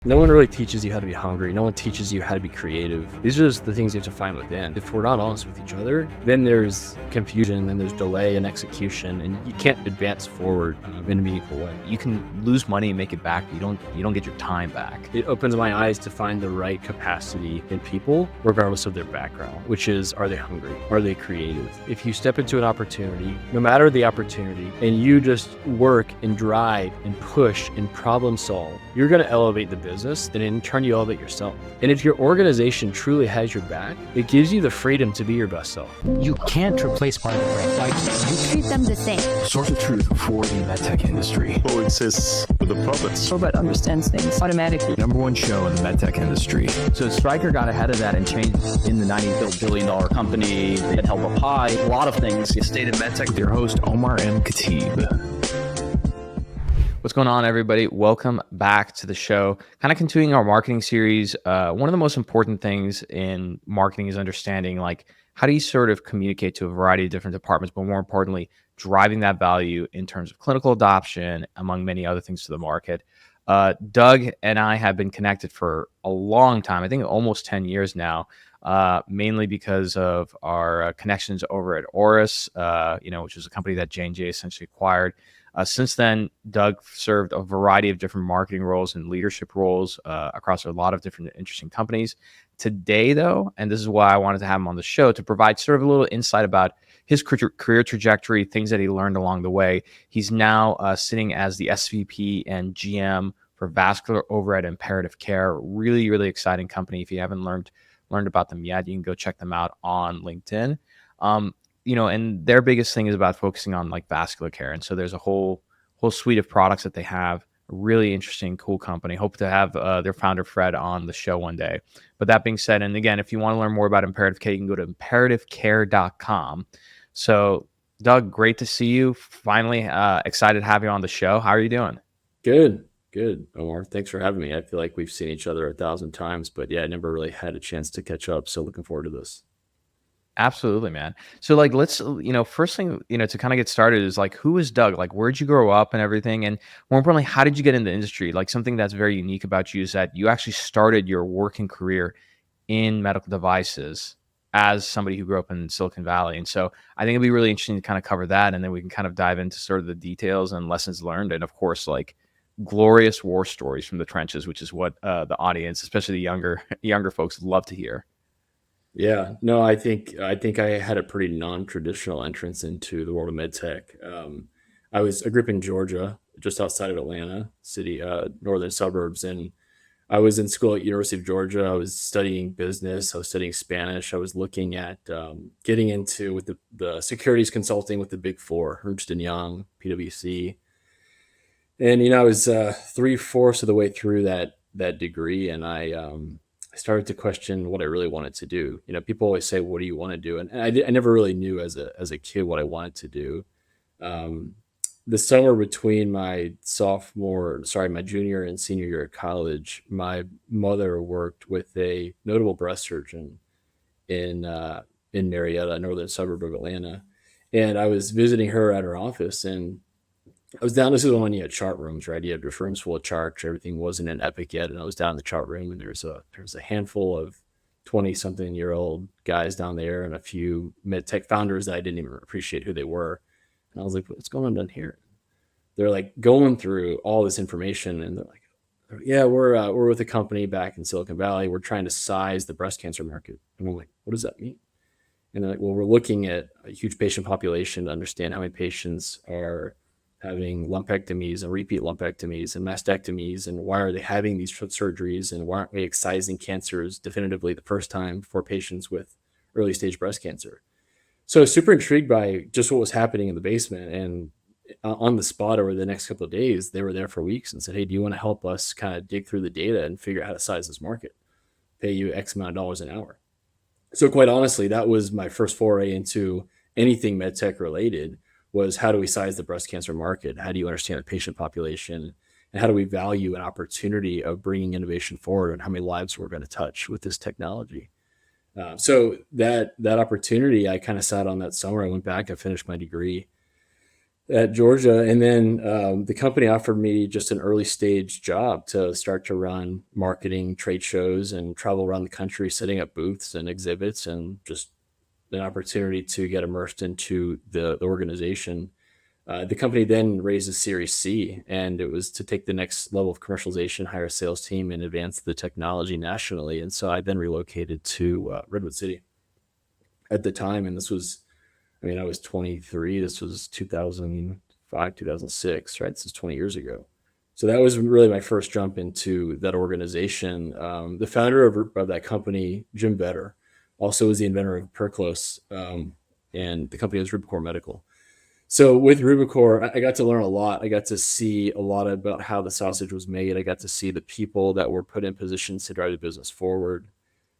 No one really teaches you how to be hungry. No one teaches you how to be creative. These are just the things you have to find within. If we're not honest with each other, then there's confusion, then there's delay in execution, and you can't advance forward in a meaningful way. You can lose money and make it back, but you don't get your time back. It opens my eyes to find the right capacity in people, regardless of their background, which is, are they hungry? Are they creative? If you step into an opportunity, no matter the opportunity, and you just work and drive and push and problem solve, you're going to elevate the business, then in turn you elevate yourself. And if your organization truly has your back, it gives you the freedom to be your best self. You can't replace part of the brain. Like, you treat them the same. Source of truth for the MedTech industry. Coexists with the puppets. Robot understands things automatically. Number one show in the MedTech industry. So Stryker got ahead of that and changed in the $90 billion company. They had held up high. A lot of things. You stayed in MedTech. With your host, Omar M. Khatib. What's going on, everybody? Welcome back to the show. Kind of continuing our marketing series. One of the most important things in marketing is understanding, like, how do you sort of communicate to a variety of different departments, but more importantly, driving that value in terms of clinical adoption, among many other things to the market. Doug and I have been connected for a long time, I think almost 10 years now, mainly because of our connections over at Auris, which is a company that J&J essentially acquired. Since then, Doug served a variety of different marketing roles and leadership roles across a lot of different interesting companies. Today, though, and this is why I wanted to have him on the show, to provide sort of a little insight about his career trajectory, things that he learned along the way. He's now sitting as the SVP and GM for vascular overhead imperative care. Really, really exciting company. If you haven't learned about them yet, you can go check them out on LinkedIn. And their biggest thing is about focusing on like vascular care. And so there's a whole suite of products that they have. A really interesting, cool company. Hope to have their founder, Fred, on the show one day. But that being said, and again, if you want to learn more about imperative care, you can go to imperativecare.com. So, Doug, great to see you. Finally, excited to have you on the show. How are you doing? Good, Omar. Thanks for having me. I feel like we've seen each other 1,000 times, but yeah, I never really had a chance to catch up. So looking forward to this. Absolutely, man. So like, let's, first thing, to kind of get started is like, who is Doug? Like, where'd you grow up and everything? And more importantly, how did you get in the industry? Like, something that's very unique about you is that you actually started your working career in medical devices as somebody who grew up in Silicon Valley. And so I think it'd be really interesting to kind of cover that. And then we can kind of dive into sort of the details and lessons learned. And of course, like glorious war stories from the trenches, which is what the audience, especially the younger folks, love to hear. Yeah, no, I think I had a pretty non-traditional entrance into the world of medtech. I grew up in Georgia, just outside of Atlanta city, northern suburbs, and I was in school at University of Georgia. I was studying business. I was studying Spanish. I was looking at getting into with the securities consulting with the Big Four, Ernst & Young, PwC, and I was 3/4 of the way through that degree, and I started to question what I really wanted to do. People always say, "What do you want to do?" And I never really knew as a kid what I wanted to do. The summer between my junior and senior year at college, my mother worked with a notable breast surgeon in Marietta, a northern suburb of Atlanta, and I was visiting her at her office, and I was down. This is when you had chart rooms, right? You had just rooms full of charts. Everything wasn't in Epic yet, and I was down in the chart room, and there's a handful of 20-something-year-old guys down there, and a few MedTech founders that I didn't even appreciate who they were. And I was like, "What's going on down here?" They're like going through all this information, and they're like, "Yeah, we're with a company back in Silicon Valley. We're trying to size the breast cancer market." And I'm like, "What does that mean?" And they're like, "Well, we're looking at a huge patient population to understand how many patients are having lumpectomies and repeat lumpectomies and mastectomies, and why are they having these surgeries, and why aren't we excising cancers definitively the first time for patients with early stage breast cancer?" So I was super intrigued by just what was happening in the basement, and on the spot over the next couple of days, they were there for weeks and said, "Hey, do you want to help us kind of dig through the data and figure out how to size this market? Pay you X amount of dollars an hour." So quite honestly, that was my first foray into anything medtech related, was how do we size the breast cancer market? How do you understand the patient population? And how do we value an opportunity of bringing innovation forward, and how many lives we're going to touch with this technology? So that opportunity, I kind of sat on that summer. I went back, I finished my degree, at Georgia. And then the company offered me just an early stage job to start to run marketing, trade shows, and travel around the country, setting up booths and exhibits, and just an opportunity to get immersed into the organization. The company then raised a Series C, and it was to take the next level of commercialization, hire a sales team, and advance the technology nationally. And so I then relocated to Redwood City at the time. And I was 23. This was 2005, 2006, right? This is 20 years ago. So that was really my first jump into that organization. The founder of that company, Jim Vetter, also was the inventor of Perclose, and the company was Rubicon Medical. So with Rubicon, I got to learn a lot. I got to see a lot about how the sausage was made. I got to see the people that were put in positions to drive the business forward.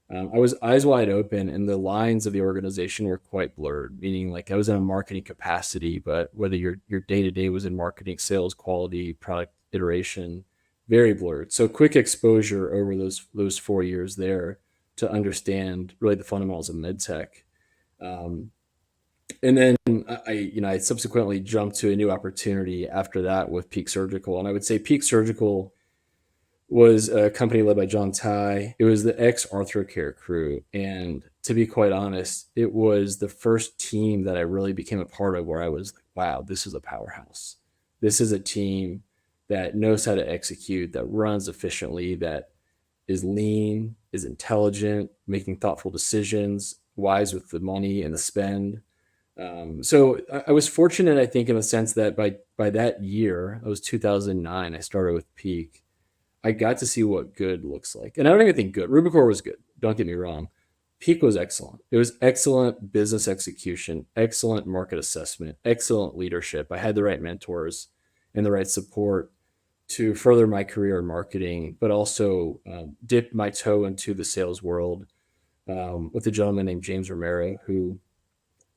I was eyes wide open, and the lines of the organization were quite blurred, meaning like I was in a marketing capacity, but whether your day-to-day was in marketing, sales, quality, product iteration, very blurred. So quick exposure over those 4 years there to understand really the fundamentals of MedTech. And then I subsequently jumped to a new opportunity after that with Peak Surgical. And I would say Peak Surgical was a company led by John Ty. It was the ex-Arthrocare crew. And to be quite honest, it was the first team that I really became a part of where I was like, wow, this is a powerhouse. This is a team that knows how to execute, that runs efficiently, that is lean, is intelligent, making thoughtful decisions, wise with the money and the spend. So I was fortunate, I think, in the sense that by that year, it was 2009, I started with Peak. I got to see what good looks like. And I don't even think good. Rubicon was good. Don't get me wrong. Peak was excellent. It was excellent business execution, excellent market assessment, excellent leadership. I had the right mentors and the right support to further my career in marketing, but also dip my toe into the sales world with a gentleman named James Romero, who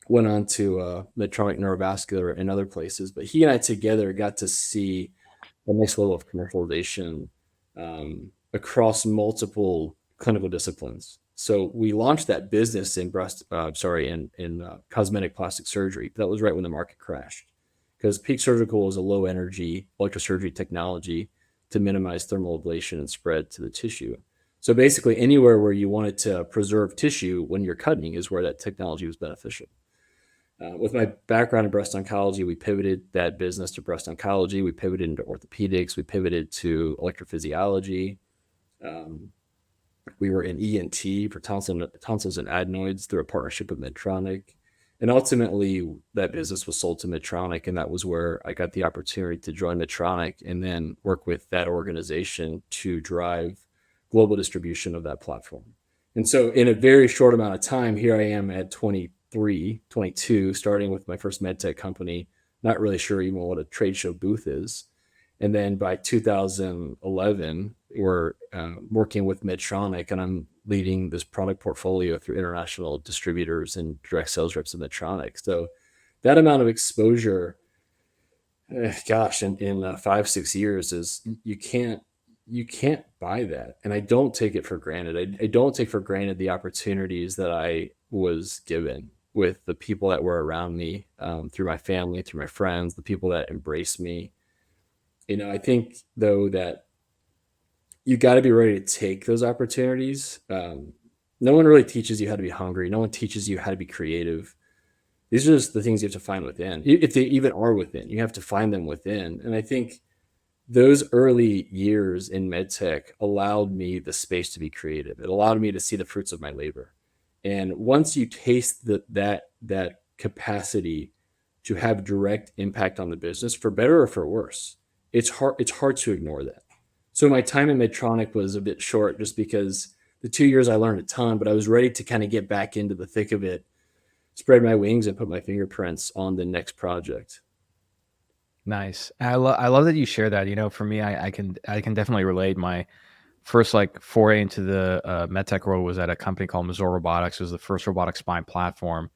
went on to Medtronic Neurovascular and other places. But he and I together got to see the next level of commercialization across multiple clinical disciplines. So we launched that business in cosmetic plastic surgery. That was right when the market crashed, because Peak Surgical is a low energy electrosurgery technology to minimize thermal ablation and spread to the tissue. So basically anywhere where you wanted to preserve tissue when you're cutting is where that technology was beneficial. With my background in breast oncology, we pivoted that business to breast oncology. We pivoted into orthopedics. We pivoted to electrophysiology. We were in ENT for tonsils and adenoids through a partnership with Medtronic. And ultimately, that business was sold to Medtronic, and that was where I got the opportunity to join Medtronic and then work with that organization to drive global distribution of that platform. And so in a very short amount of time, here I am at 23, 22, starting with my first MedTech company, not really sure even what a trade show booth is. And then by 2011, we're working with Medtronic, and I'm leading this product portfolio through international distributors and direct sales reps of Medtronic. So that amount of exposure, in 5-6 years is you can't buy that. And I don't take it for granted. I don't take for granted the opportunities that I was given with the people that were around me, through my family, through my friends, the people that embraced me. I think though that you got to be ready to take those opportunities. No one really teaches you how to be hungry. No one teaches you how to be creative. These are just the things you have to find within. If they even are within, you have to find them within. And I think those early years in MedTech allowed me the space to be creative. It allowed me to see the fruits of my labor. And once you taste that capacity to have direct impact on the business, for better or for worse, it's hard to ignore that. So my time in Medtronic was a bit short just because the 2 years I learned a ton, but I was ready to kind of get back into the thick of it, spread my wings, and put my fingerprints on the next project. Nice. I love that you share that. For me, I can definitely relate. My first foray into the MedTech world was at a company called Missouri Robotics. It was the first robotic spine platform.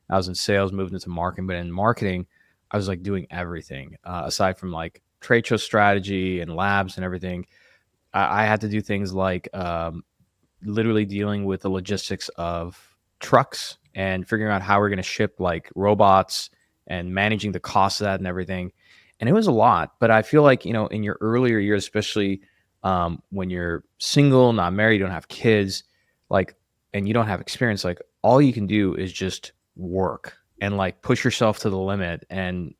I was in sales, moved into marketing, but in marketing, I was doing everything aside from trade show strategy and labs and everything. I had to do things like literally dealing with the logistics of trucks and figuring out how we're going to ship robots and managing the cost of that and everything. And it was a lot, but I feel like, you know, in your earlier years, especially when you're single, not married, you don't have kids, like, and you don't have experience, like all you can do is just work and like push yourself to the limit and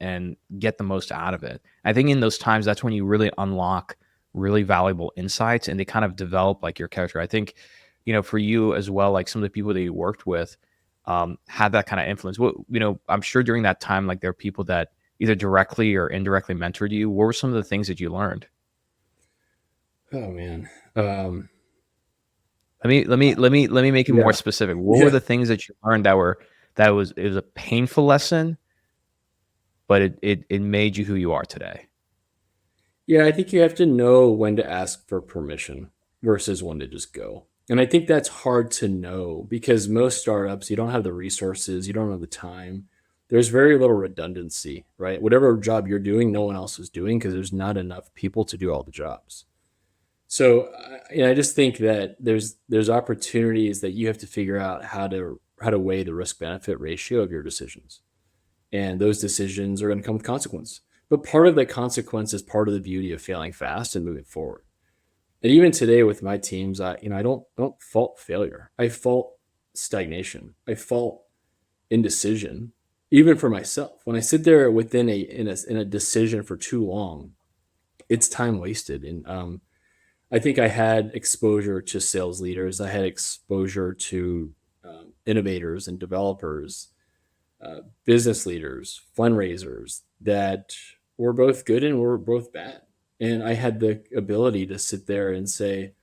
get the most out of it. I think in those times, that's when you really unlock really valuable insights and they kind of develop like your character. I think, you know, for you as well, like some of the people that you worked with had that kind of influence. What, you know, I'm sure during that time, like there are people that either directly or indirectly mentored you. What were some of the things that you learned? Oh man. Let me make it Yeah. more specific. What were the things that you learned it was a painful lesson, but it made you who you are today? Yeah, I think you have to know when to ask for permission versus when to just go. And I think that's hard to know because most startups, you don't have the resources, you don't have the time. There's very little redundancy, right? Whatever job you're doing, no one else is doing because there's not enough people to do all the jobs. So I just think that there's opportunities that you have to figure out how to weigh the risk benefit ratio of your decisions, and those decisions are going to come with consequence. But part of the consequence is part of the beauty of failing fast and moving forward. And even today with my teams, I don't fault failure. I fault stagnation. I fault indecision. Even for myself, when I sit there within in a decision for too long, it's time wasted. And I think I had exposure to sales leaders. I had exposure to innovators and developers, business leaders, fundraisers that were both good and were both bad. And I had the ability to sit there and say,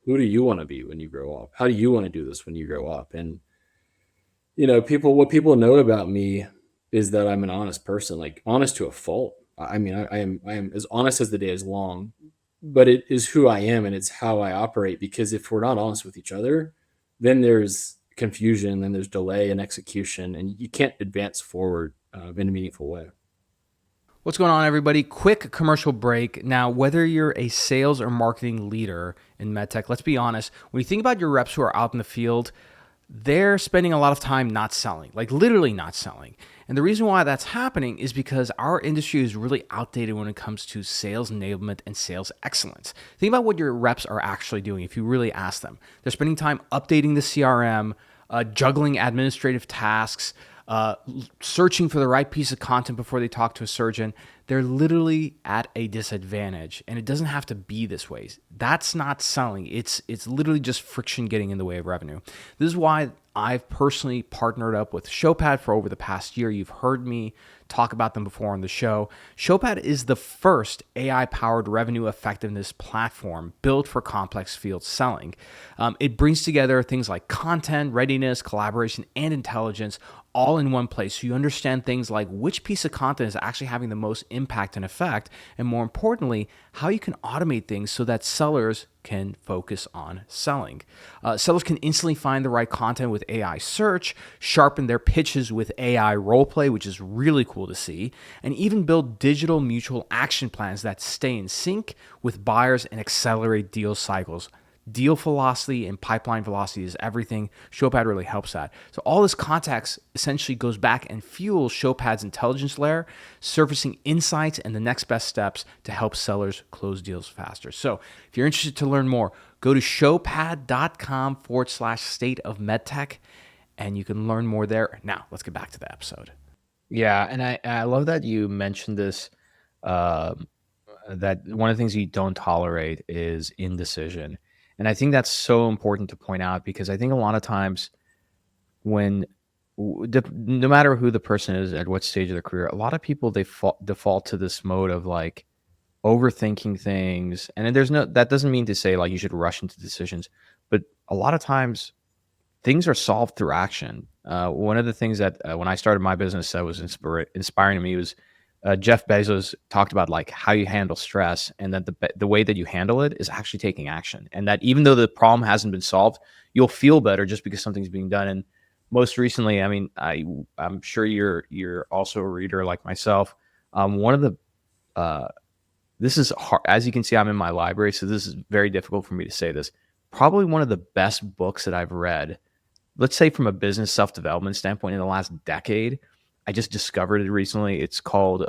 who do you want to be when you grow up? How do you want to do this when you grow up? And, you know, what people know about me is that I'm an honest person, like honest to a fault. I mean, I am as honest as the day is long, but it is who I am and it's how I operate. Because if we're not honest with each other, then there's confusion, then there's delay in execution, and you can't advance forward in a meaningful way. What's going on, everybody? Quick commercial break. Now, whether you're a sales or marketing leader in MedTech, let's be honest, when you think about your reps who are out in the field, they're spending a lot of time not selling, like literally not selling. And the reason why that's happening is because our industry is really outdated when it comes to sales enablement and sales excellence. Think about what your reps are actually doing if you really ask them. They're spending time updating the CRM, juggling administrative tasks, searching for the right piece of content before they talk to a surgeon. They're literally at a disadvantage, and it doesn't have to be this way. That's not selling. It's literally just friction getting in the way of revenue. This is why I've personally partnered up with Showpad for over the past year. You've heard me talk about them before on the show. Showpad is the first AI-powered revenue effectiveness platform built for complex field selling. It brings together things like content, readiness, collaboration, and intelligence all in one place, so you understand things like which piece of content is actually having the most impact and effect, and more importantly, how you can automate things so that sellers can focus on selling. Sellers can instantly find the right content with AI search, sharpen their pitches with AI roleplay, which is really cool to see, and even build digital mutual action plans that stay in sync with buyers and accelerate deal cycles. Deal velocity and pipeline velocity is everything. Showpad really helps that. So all this context essentially goes back and fuels Showpad's intelligence layer, surfacing insights and the next best steps to help sellers close deals faster. So if you're interested to learn more, go to showpad.com/state of medtech, and you can learn more there. Now, let's get back to the episode. Yeah, and I love that you mentioned this, that one of the things you don't tolerate is indecision. And I think that's so important to point out because I think a lot of times when, no matter who the person is at what stage of their career, a lot of people, they default to this mode of like overthinking things. And that doesn't mean to say like you should rush into decisions, but a lot of times things are solved through action. One of the things that when I started my business that was inspiring to me was Jeff Bezos talked about like how you handle stress, and that the way that you handle it is actually taking action, and that even though the problem hasn't been solved, you'll feel better just because something's being done. And most recently, I mean, I'm sure you're also a reader like myself. One of the this is hard, as you can see, I'm in my library, so this is very difficult for me to say this. Probably one of the best books that I've read, let's say from a business self-development standpoint in the last decade. I just discovered it recently. It's called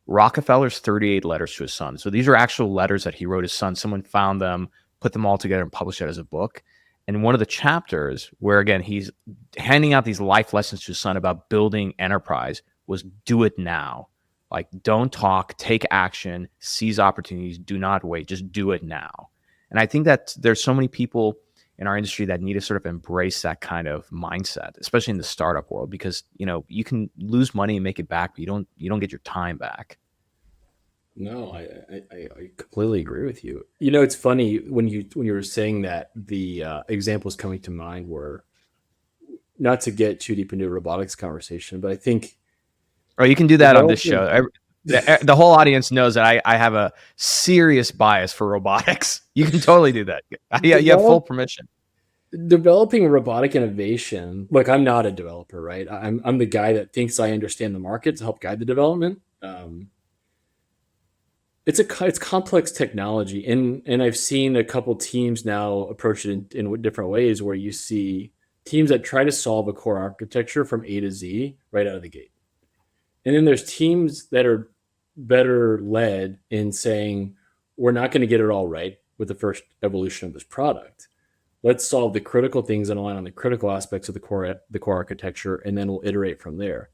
Rockefeller's 38 Letters to His Son. So these are actual letters that he wrote his son. Someone found them, put them all together, and published it as a book. And one of the chapters where, again, he's handing out these life lessons to his son about building enterprise was do it now. Like, don't talk, take action, seize opportunities, do not wait, just do it now. And I think that there's so many people in our industry that need to sort of embrace that kind of mindset, especially in the startup world, because, you know, you can lose money and make it back, but you don't get your time back. No, I completely agree with you. You know, it's funny when you were saying that, the examples coming to mind were, not to get too deep into a robotics conversation, but I think Or you can do that on this developing show. The whole audience knows that I have a serious bias for robotics. You can totally do that. Yeah, you have full permission. developing robotic innovation. Look, I'm not a developer, right? I'm the guy that thinks I understand the market to help guide the development. It's complex technology, and I've seen a couple teams now approach it in different ways, where you see teams that try to solve a core architecture from A to Z right out of the gate. And then there's teams that are better led in saying, we're not going to get it all right with the first evolution of this product. Let's solve the critical things and align on the critical aspects of the core architecture, and then we'll iterate from there.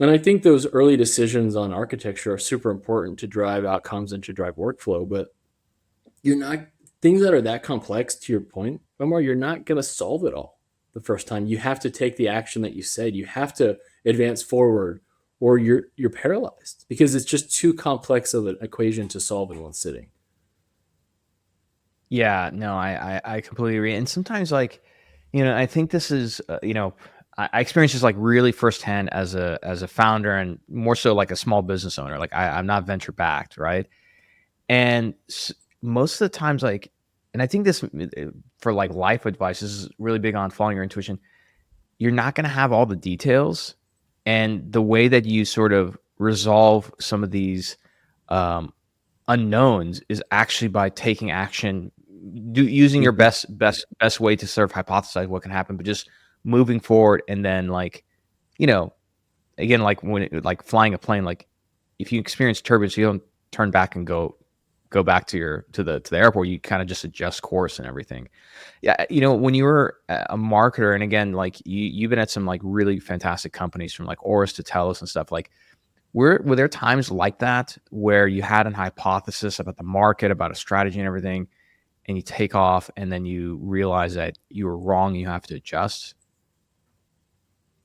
And I think those early decisions on architecture are super important to drive outcomes and to drive workflow. But you're not, things that are that complex, to your point, Omar, you're not going to solve it all the first time. You have to take the action that you said. You have to advance forward, or you're paralyzed, because it's just too complex of an equation to solve in one sitting. Yeah, no, I completely agree. And sometimes, like, you know, I think this is, you know, I experienced this like really firsthand as a founder, and more so like a small business owner. Like I'm not venture backed, right? And most of the times, like, and I think this for like life advice, this is really big on following your intuition. You're not going to have all the details, and the way that you sort of resolve some of these unknowns is actually by taking action, using your best way to sort of hypothesize what can happen, but just moving forward. And then, like, you know, again, like like flying a plane, like if you experience turbulence, you don't turn back and go back to the airport. You kind of just adjust course and everything. Yeah, you know, when you were a marketer, and again, like you've been at some like really fantastic companies, from like Auris to Telos and stuff, like were there times like that where you had an hypothesis about the market, about a strategy and everything, and you take off and then you realize that you were wrong, you have to adjust?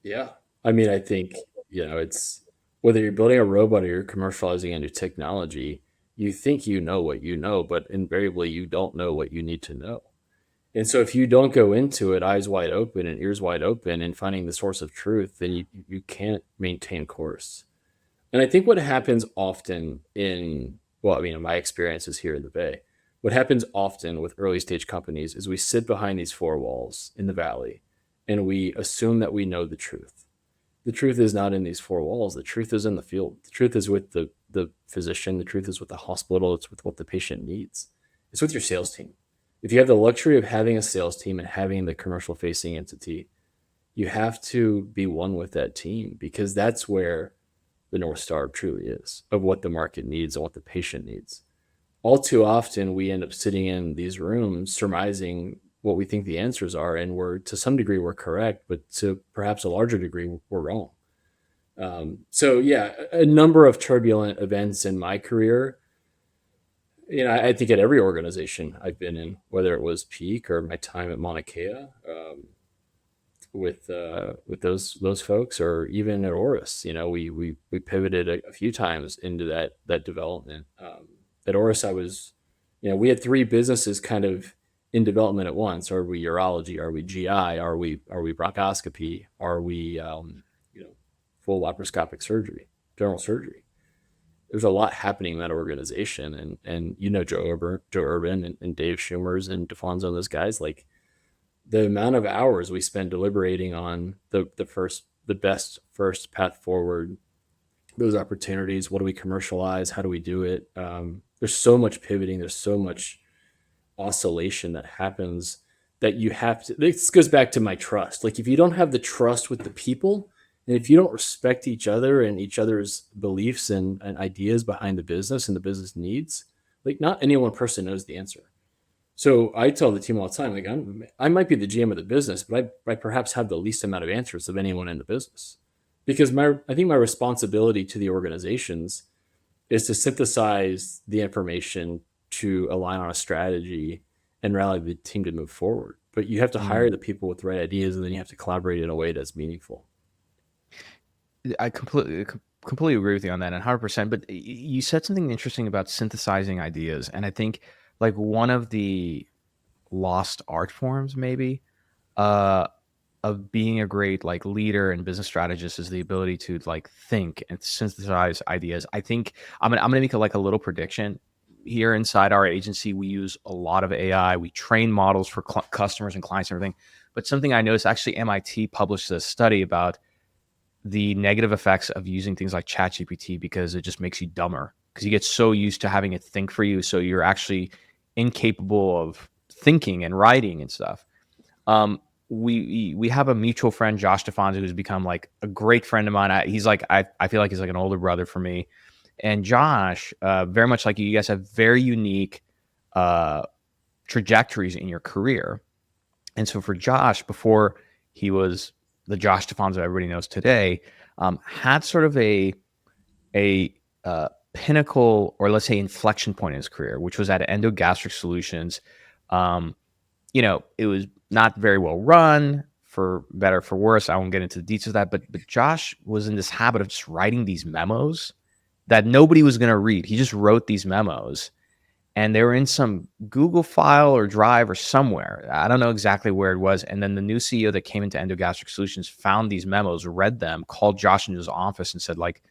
Yeah. I mean, I think, you know, it's whether you're building a robot or you're commercializing a new technology, you think you know what you know, but invariably you don't know what you need to know. And so if you don't go into it eyes wide open and ears wide open and finding the source of truth, then you can't maintain course. And I think what happens often well, I mean, in my experiences here in the Bay, what happens often with early stage companies is we sit behind these four walls in the valley, and we assume that we know the truth. The truth is not in these four walls. The truth is in the field. The truth is with the physician. The truth is with the hospital. It's with what the patient needs. It's with your sales team. If you have the luxury of having a sales team and having the commercial facing entity, you have to be one with that team, because that's where the North Star truly is, of what the market needs and what the patient needs. All too often, we end up sitting in these rooms surmising what we think the answers are, and to some degree we're correct, but to perhaps a larger degree we're wrong. So yeah, a number of turbulent events in my career. You know, I think at every organization I've been in, whether it was Peak or my time at Mauna Kea, with those folks, or even at Auris, you know, we pivoted a few times into that development. At Auris, I was, you know, we had three businesses kind of in development at once. Are we urology? Are we GI? Are we bronchoscopy? Are we you know, full laparoscopic surgery, general surgery? There's a lot happening in that organization, and you know, Joe Urban and Dave Schumers and DeFonso and those guys, like the amount of hours we spend deliberating on the best first path forward, those opportunities. What do we commercialize? How do we do it? There's so much pivoting. There's so much oscillation that happens that you have to. This goes back to my trust. Like, if you don't have the trust with the people And if you don't respect each other and each other's beliefs and ideas behind the business and the business needs, like not any one person knows the answer. So I tell the team all the time, like I might be the GM of the business, but I perhaps have the least amount of answers of anyone in the business, because I think my responsibility to the organizations is to synthesize the information to align on a strategy and rally the team to move forward. But you have to hire the people with the right ideas, and then you have to collaborate in a way that's meaningful. I completely agree with you on that, and 100%. But you said something interesting about synthesizing ideas, and I think like one of the lost art forms, maybe, uh, of being a great like leader and business strategist is the ability to like think and synthesize ideas. I think I'm gonna make like a little prediction. Here inside our agency, we use a lot of AI. We train models for customers and clients and everything. But something I noticed, actually, MIT published a study about the negative effects of using things like ChatGPT, because it just makes you dumber, because you get so used to having it think for you, so you're actually incapable of thinking and writing and stuff. We have a mutual friend, Josh Stefanza, who's become like a great friend of mine. He's like I feel like he's like an older brother for me. And Josh, very much like you guys have very unique trajectories in your career. And so for Josh, before he was the Josh Stefanza everybody knows today, had sort of a pinnacle, or let's say inflection point in his career, which was at Endogastric Solutions. It was not very well run, for better, for worse. I won't get into the details of that, but Josh was in this habit of just writing these memos that nobody was going to read. He just wrote these memos, and they were in some Google file or Drive or somewhere. I don't know exactly where it was. And then the new CEO that came into Endogastric Solutions found these memos, read them, called Josh into his office and said, like,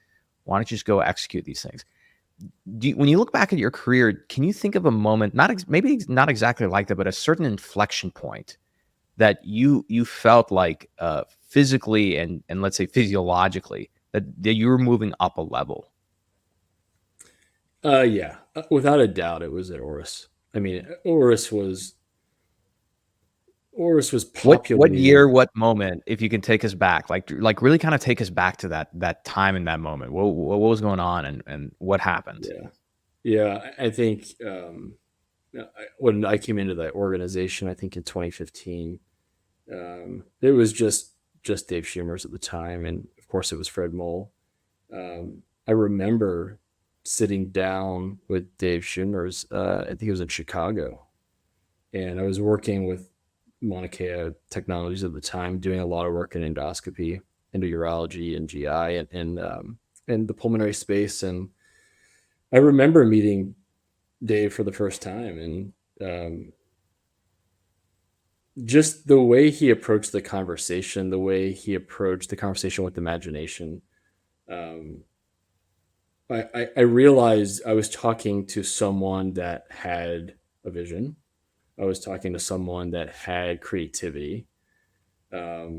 why don't you just go execute these things? When you look back at your career, can you think of a moment, maybe not exactly like that, but a certain inflection point that you felt like physically and let's say physiologically that you were moving up a level? Yeah, without a doubt, it was at Auris. I mean, Auris was What populated. year, what moment, if you can take us back, like really kind of take us back to that time in that moment. What was going on and what happened? Yeah. I think when I came into that organization, I think in 2015, it was just Dave Schumers at the time, and of course it was Fred Moll. I remember sitting down with Dave Schumers. I think it was in Chicago, and I was working with Mauna Kea Technologies at the time, doing a lot of work in endoscopy, endourology, and GI, and the pulmonary space. And I remember meeting Dave for the first time, and just the way he approached the conversation, with imagination. I realized I was talking to someone that had a vision. I was talking to someone that had creativity. I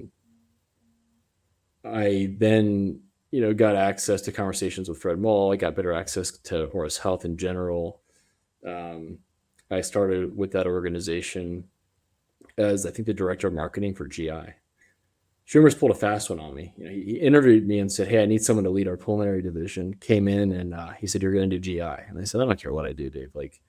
then, got access to conversations with Fred Moll. I got better access to Auris Health in general. I started with that organization as, I think, the director of marketing for GI. Schumers pulled a fast one on me. He interviewed me and said, "Hey, I need someone to lead our pulmonary division." Came in and he said, "You're going to do GI." And I said, "I don't care what I do, Dave. Like,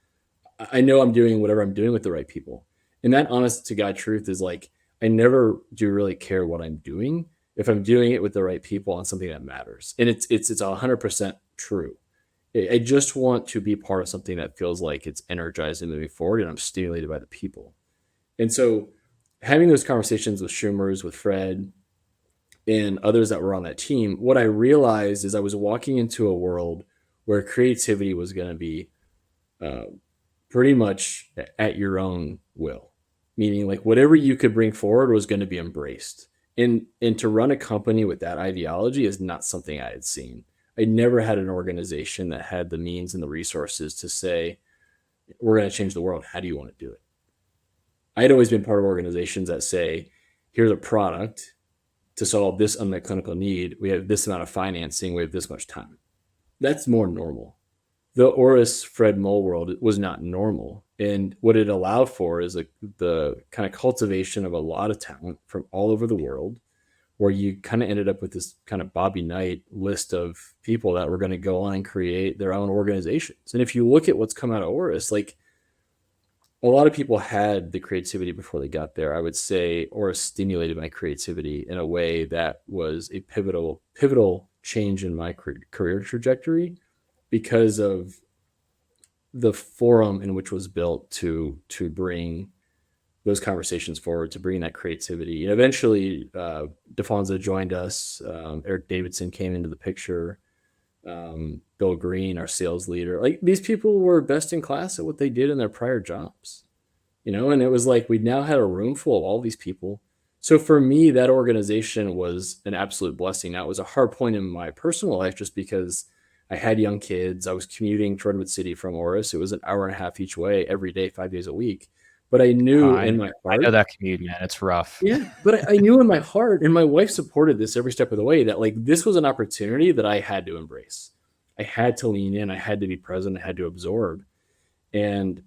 I know I'm doing whatever I'm doing with the right people." And that honest to God truth is like, I never do really care what I'm doing if I'm doing it with the right people on something that matters. And it's 100% true. I just want to be part of something that feels like it's energized and moving forward, and I'm stimulated by the people. And so having those conversations with Schumers, with Fred, and others that were on that team, what I realized is I was walking into a world where creativity was going to be pretty much at your own will, meaning like whatever you could bring forward was going to be embraced. And to run a company with that ideology is not something I had seen. I never had an organization that had the means and the resources to say, we're going to change the world. How do you want to do it? I had always been part of organizations that say, here's a product to solve this unmet clinical need. We have this amount of financing. We have this much time. That's more normal. The Auris Fred Moll world was not normal. And what it allowed for is the kind of cultivation of a lot of talent from all over the world, where you kind of ended up with this kind of Bobby Knight list of people that were going to go on and create their own organizations. And if you look at what's come out of Auris, like a lot of people had the creativity before they got there. I would say Auris stimulated my creativity in a way that was a pivotal change in my career trajectory because of the forum in which was built to bring those conversations forward, to bring that creativity. And eventually, DeFonso joined us. Eric Davidson came into the picture. Bill Green, our sales leader. Like, these people were best in class at what they did in their prior jobs, and it was like we now had a room full of all these people. So for me, that organization was an absolute blessing. Now, it was a hard point in my personal life just because I had young kids. I was commuting to Redwood City from Auris. It was an hour and a half each way every day, 5 days a week. But I knew in my heart. I know that commute, man. It's rough. Yeah, but I knew in my heart, and my wife supported this every step of the way, that like this was an opportunity that I had to embrace. I had to lean in. I had to be present. I had to absorb. And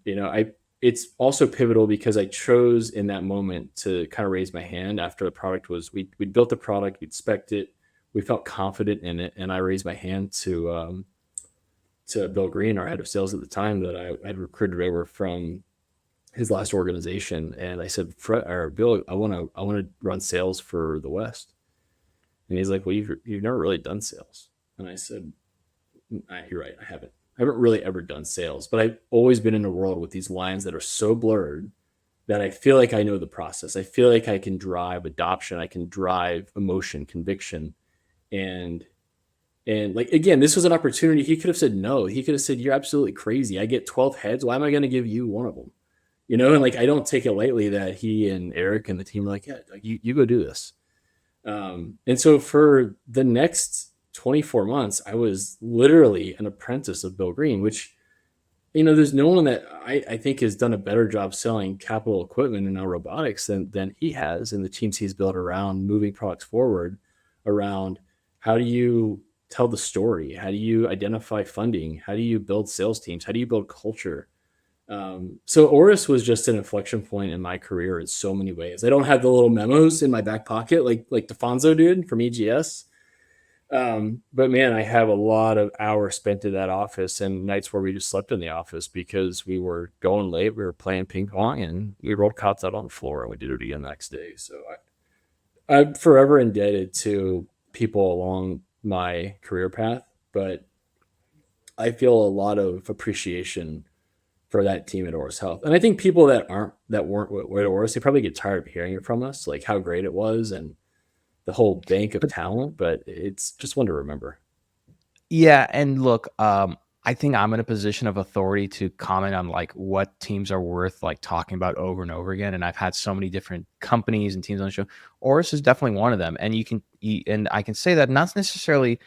it's also pivotal because I chose in that moment to kind of raise my hand after the product was we built the product, we'd spec'd it, we felt confident in it, and I raised my hand to Bill Green, our head of sales at the time, that I had recruited over from his last organization, and I said, Bill, I want to run sales for the West. And he's like, well, you've never really done sales. And I said, you're right, I haven't really ever done sales, but I've always been in a world with these lines that are so blurred that I feel like I know the process. I feel like I can drive adoption, I can drive emotion, conviction, and like, again, this was an opportunity. He could have said no. He could have said, you're absolutely crazy. I get 12 heads. Why am I going to give you one of them? And like, I don't take it lightly that he and Eric and the team were like, yeah, you go do this. And so for the next 24 months, I was literally an apprentice of Bill Green, which, there's no one that I think has done a better job selling capital equipment and now robotics than he has, and the teams he's built around moving products forward, around how do you tell the story? How do you identify funding? How do you build sales teams? How do you build culture? So Auris was just an inflection point in my career in so many ways. I don't have the little memos in my back pocket like DeFonso did from EGS. But man, I have a lot of hours spent in that office and nights where we just slept in the office because we were going late. We were playing ping pong and we rolled cots out on the floor and we did it again the next day. So I'm forever indebted to people along my career path, but I feel a lot of appreciation for that team at Auris Health. And I think people that weren't at Auris, they probably get tired of hearing it from us, like how great it was and the whole bank of talent, but it's just one to remember. Yeah. And look, I think I'm in a position of authority to comment on like what teams are worth like talking about over and over again. And I've had so many different companies and teams on the show. Auris is definitely one of them. And and I can say that not necessarily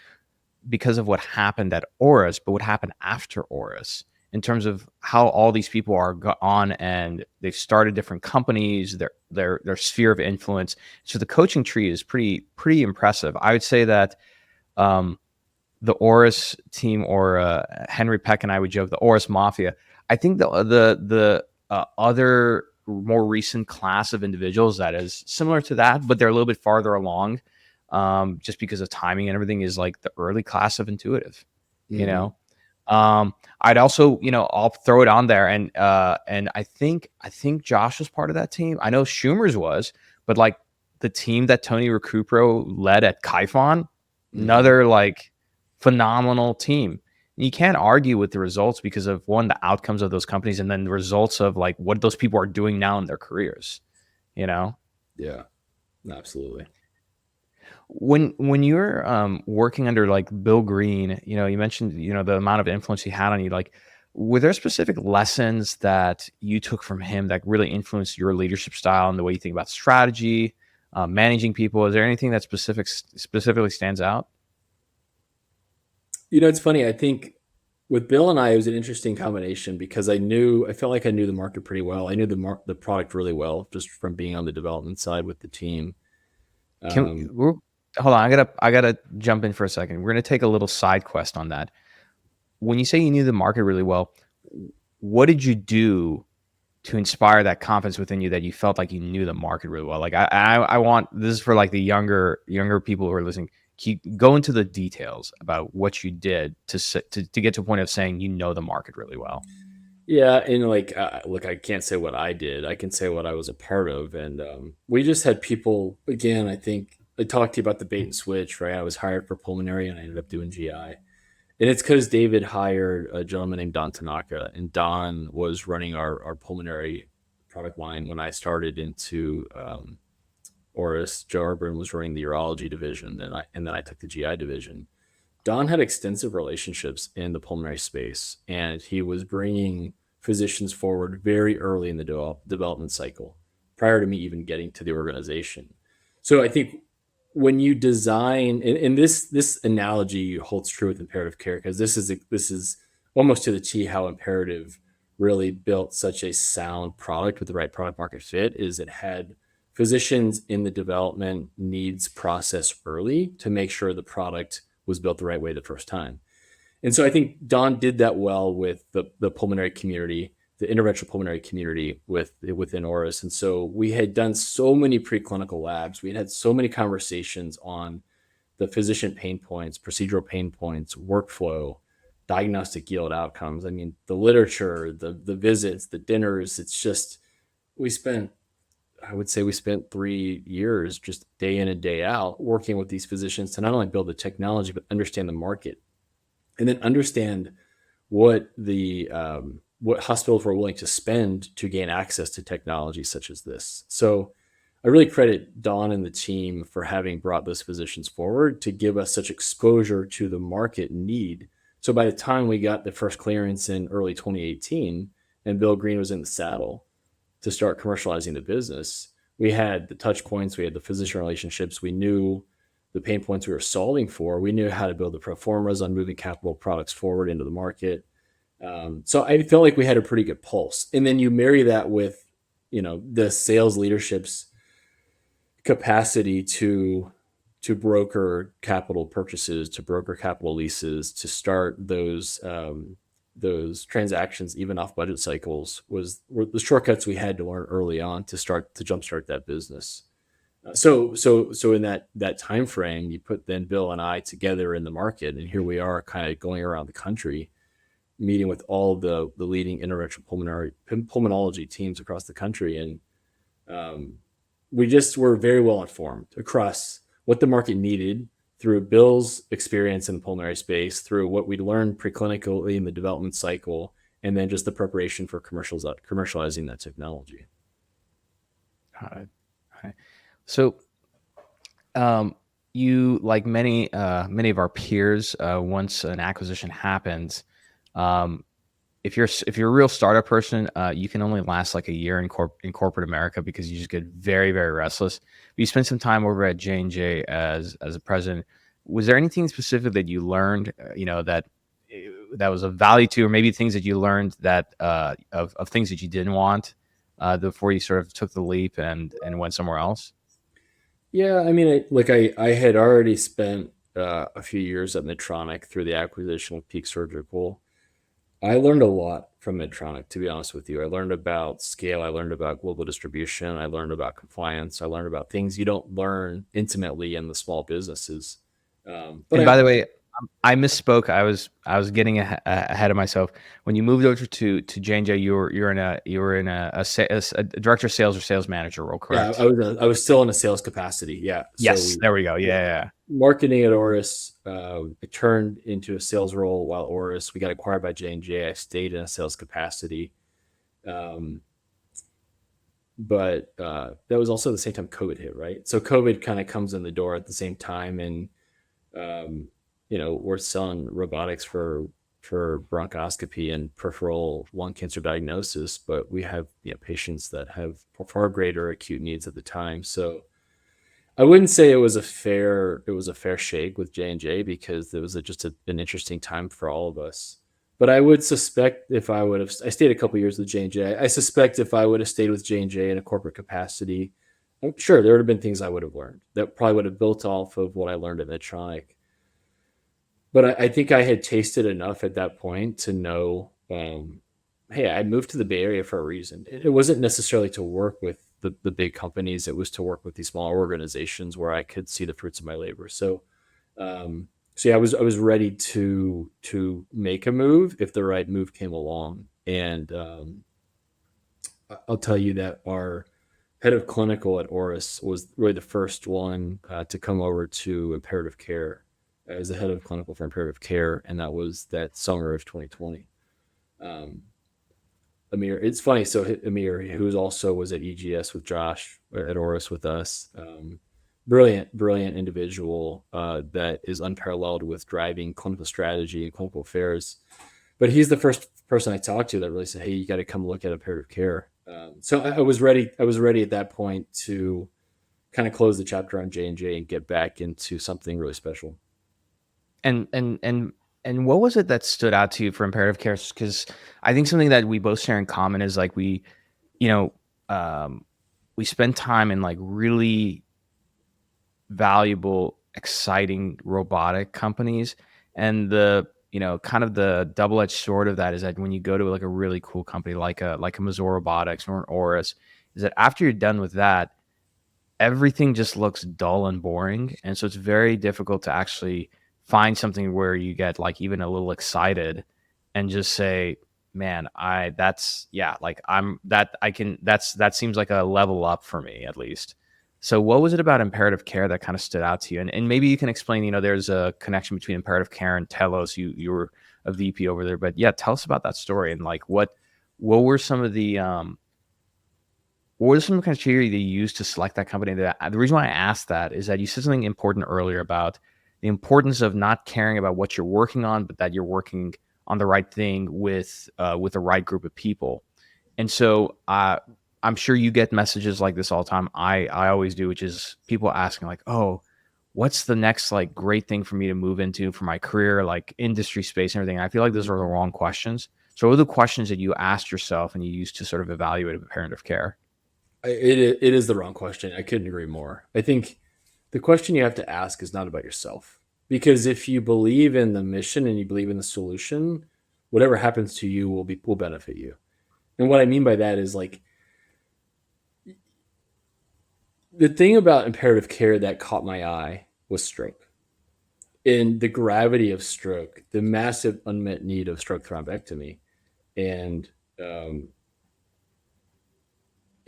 because of what happened at Auris, but what happened after Auris, in terms of how all these people are on and they've started different companies, their sphere of influence. So the coaching tree is pretty impressive. I would say that the Auris team, or Henry Peck and I would joke, the Auris Mafia. I think the other more recent class of individuals that is similar to that, but they're a little bit farther along, just because of timing and everything, is like the early class of Intuitive. Mm-hmm. I'd also, I'll throw it on there, and I think Josh was part of that team. I know Schumer's was, but like the team that Tony Recupero led at Kaifon, another like phenomenal team. You can't argue with the results because of, one, the outcomes of those companies, and then the results of like what those people are doing now in their careers. Yeah, absolutely. When you're working under like Bill Green, you mentioned, the amount of influence he had on you, like, were there specific lessons that you took from him that really influenced your leadership style and the way you think about strategy, managing people? Is there anything that specifically stands out? It's funny. I think with Bill and I, it was an interesting combination because I felt like I knew the market pretty well. I knew the product really well just from being on the development side with the team. Hold on, I gotta jump in for a second. We're gonna take a little side quest on that. When you say you knew the market really well, what did you do to inspire that confidence within you that you felt like you knew the market really well? Like I want this is for like the younger people who are listening. Go into the details about what you did to get to a point of saying you know the market really well. Yeah, and like, look, I can't say what I did. I can say what I was a part of, and we just had people. Again, I think I talked to you about the bait and switch, right? I was hired for pulmonary, and I ended up doing GI, and it's because David hired a gentleman named Don Tanaka, and Don was running our pulmonary product line when I started into Auris. Joe Urban was running the urology division, and then I took the GI division. Don had extensive relationships in the pulmonary space, and he was bringing physicians forward very early in the development cycle, prior to me even getting to the organization. So I think when you design, and this analogy holds true with imperative care, because this is almost to the T how imperative really built such a sound product with the right product market fit. Is it had physicians in the development needs process early to make sure the product was built the right way the first time. And so I think Don did that well with the pulmonary community, the interventional pulmonary community within Auris. And so we had done so many preclinical labs. We had so many conversations on the physician pain points, procedural pain points, workflow, diagnostic yield outcomes. I mean, the literature, the visits, the dinners, it's just, I would say we spent 3 years just day in and day out working with these physicians to not only build the technology, but understand the market, and then understand what what hospitals were willing to spend to gain access to technology such as this. So I really credit Don and the team for having brought those physicians forward to give us such exposure to the market need. So by the time we got the first clearance in early 2018 and Bill Green was in the saddle to start commercializing the business, we had the touch points, we had the physician relationships, we knew the pain points we were solving for, we knew how to build the pro formas on moving capital products forward into the market. So I felt like we had a pretty good pulse. And then you marry that with, the sales leadership's capacity to broker capital purchases, to broker capital leases, to start those transactions even off budget cycles were the shortcuts we had to learn early on to jumpstart that business. So in that time frame, you put then Bill and I together in the market, and here we are kind of going around the country, meeting with all the leading interventional pulmonology teams across the country, and we just were very well informed across what the market needed through Bill's experience in the pulmonary space, through what we learned preclinically in the development cycle, and then just the preparation for commercializing that technology. All right. So, you, like many of our peers, once an acquisition happens, if you're a real startup person, you can only last like a year in corporate America because you just get very, very restless. But you spent some time over at J&J as a president. Was there anything specific that you learned, that was of value to, or maybe things that you learned that of things that you didn't want before you sort of took the leap and went somewhere else? Yeah, I mean, I had already spent a few years at Medtronic through the acquisition of Peak Surgical. I learned a lot from Medtronic, to be honest with you. I learned about scale. I learned about global distribution. I learned about compliance. I learned about things you don't learn intimately in the small businesses. And by the way, I misspoke. I was getting ahead of myself. When you moved over to J&J, you were in a director of sales or sales manager role, correct? Yeah, I was still in a sales capacity. Yeah. Yes, there we go. Yeah. Marketing at Auris, it turned into a sales role while Auris. We got acquired by J&J. I stayed in a sales capacity. But that was also the same time COVID hit, right? So COVID kind of comes in the door at the same time, and we're selling robotics for bronchoscopy and peripheral lung cancer diagnosis, but we have patients that have far greater acute needs at the time. So I wouldn't say it was a fair shake with J&J, because it was just an interesting time for all of us. But I would suspect I stayed a couple years with J&J. I suspect if I would have stayed with J&J in a corporate capacity, I'm sure there would have been things I would have learned that probably would have built off of what I learned at Medtronic. But I think I had tasted enough at that point to know hey, I moved to the Bay Area for a reason. It wasn't necessarily to work with the big companies. It was to work with these small organizations where I could see the fruits of my labor. Um, so yeah, I was ready to make a move if the right move came along. And I'll tell you that our head of clinical at Auris was really the first one to come over to imperative care as the head of clinical for imperative care, and that was that summer of 2020. Um, Amir, it's funny. So Amir, who's also was at EGS with Josh at Auris with us, brilliant individual that is unparalleled with driving clinical strategy and clinical affairs. But he's the first person I talked to that really said, "Hey, you got to come look at imperative care." So I was ready. I was ready at that point to kind of close the chapter on J&J and get back into something really special. And what was it that stood out to you for imperative care? Because I think something that we both share in common is like you know, we spend time in like really valuable, exciting robotic companies, and the kind of the double-edged sword of that is that when you go to like a really cool company like a Mazor Robotics or an Auris, is that after you're done with that, everything just looks dull and boring, and so it's very difficult to actually find something where you get like even a little excited and just say, man, that seems like a level up for me at least. So what was it about imperative care that kind of stood out to you? And maybe you can explain, there's a connection between imperative care and Telos. You were a VP over there, but yeah, tell us about that story and like what were some of the what were some criteria that you used to select that company? The reason why I asked that is that you said something important earlier about the importance of not caring about what you're working on, but that you're working on the right thing with the right group of people. And so I'm sure you get messages like this all the time. I always do, which is people asking like, oh, what's the next like great thing for me to move into for my career, like industry space and everything. And I feel like those are the wrong questions. So what are the questions that you asked yourself and you used to sort of evaluate imperative care? It is the wrong question. I couldn't agree more. I think the question you have to ask is not about yourself. Because if you believe in the mission and you believe in the solution, whatever happens to you will benefit you. And what I mean by that is like the thing about imperative care that caught my eye was stroke. And the gravity of stroke, the massive unmet need of stroke thrombectomy. And um,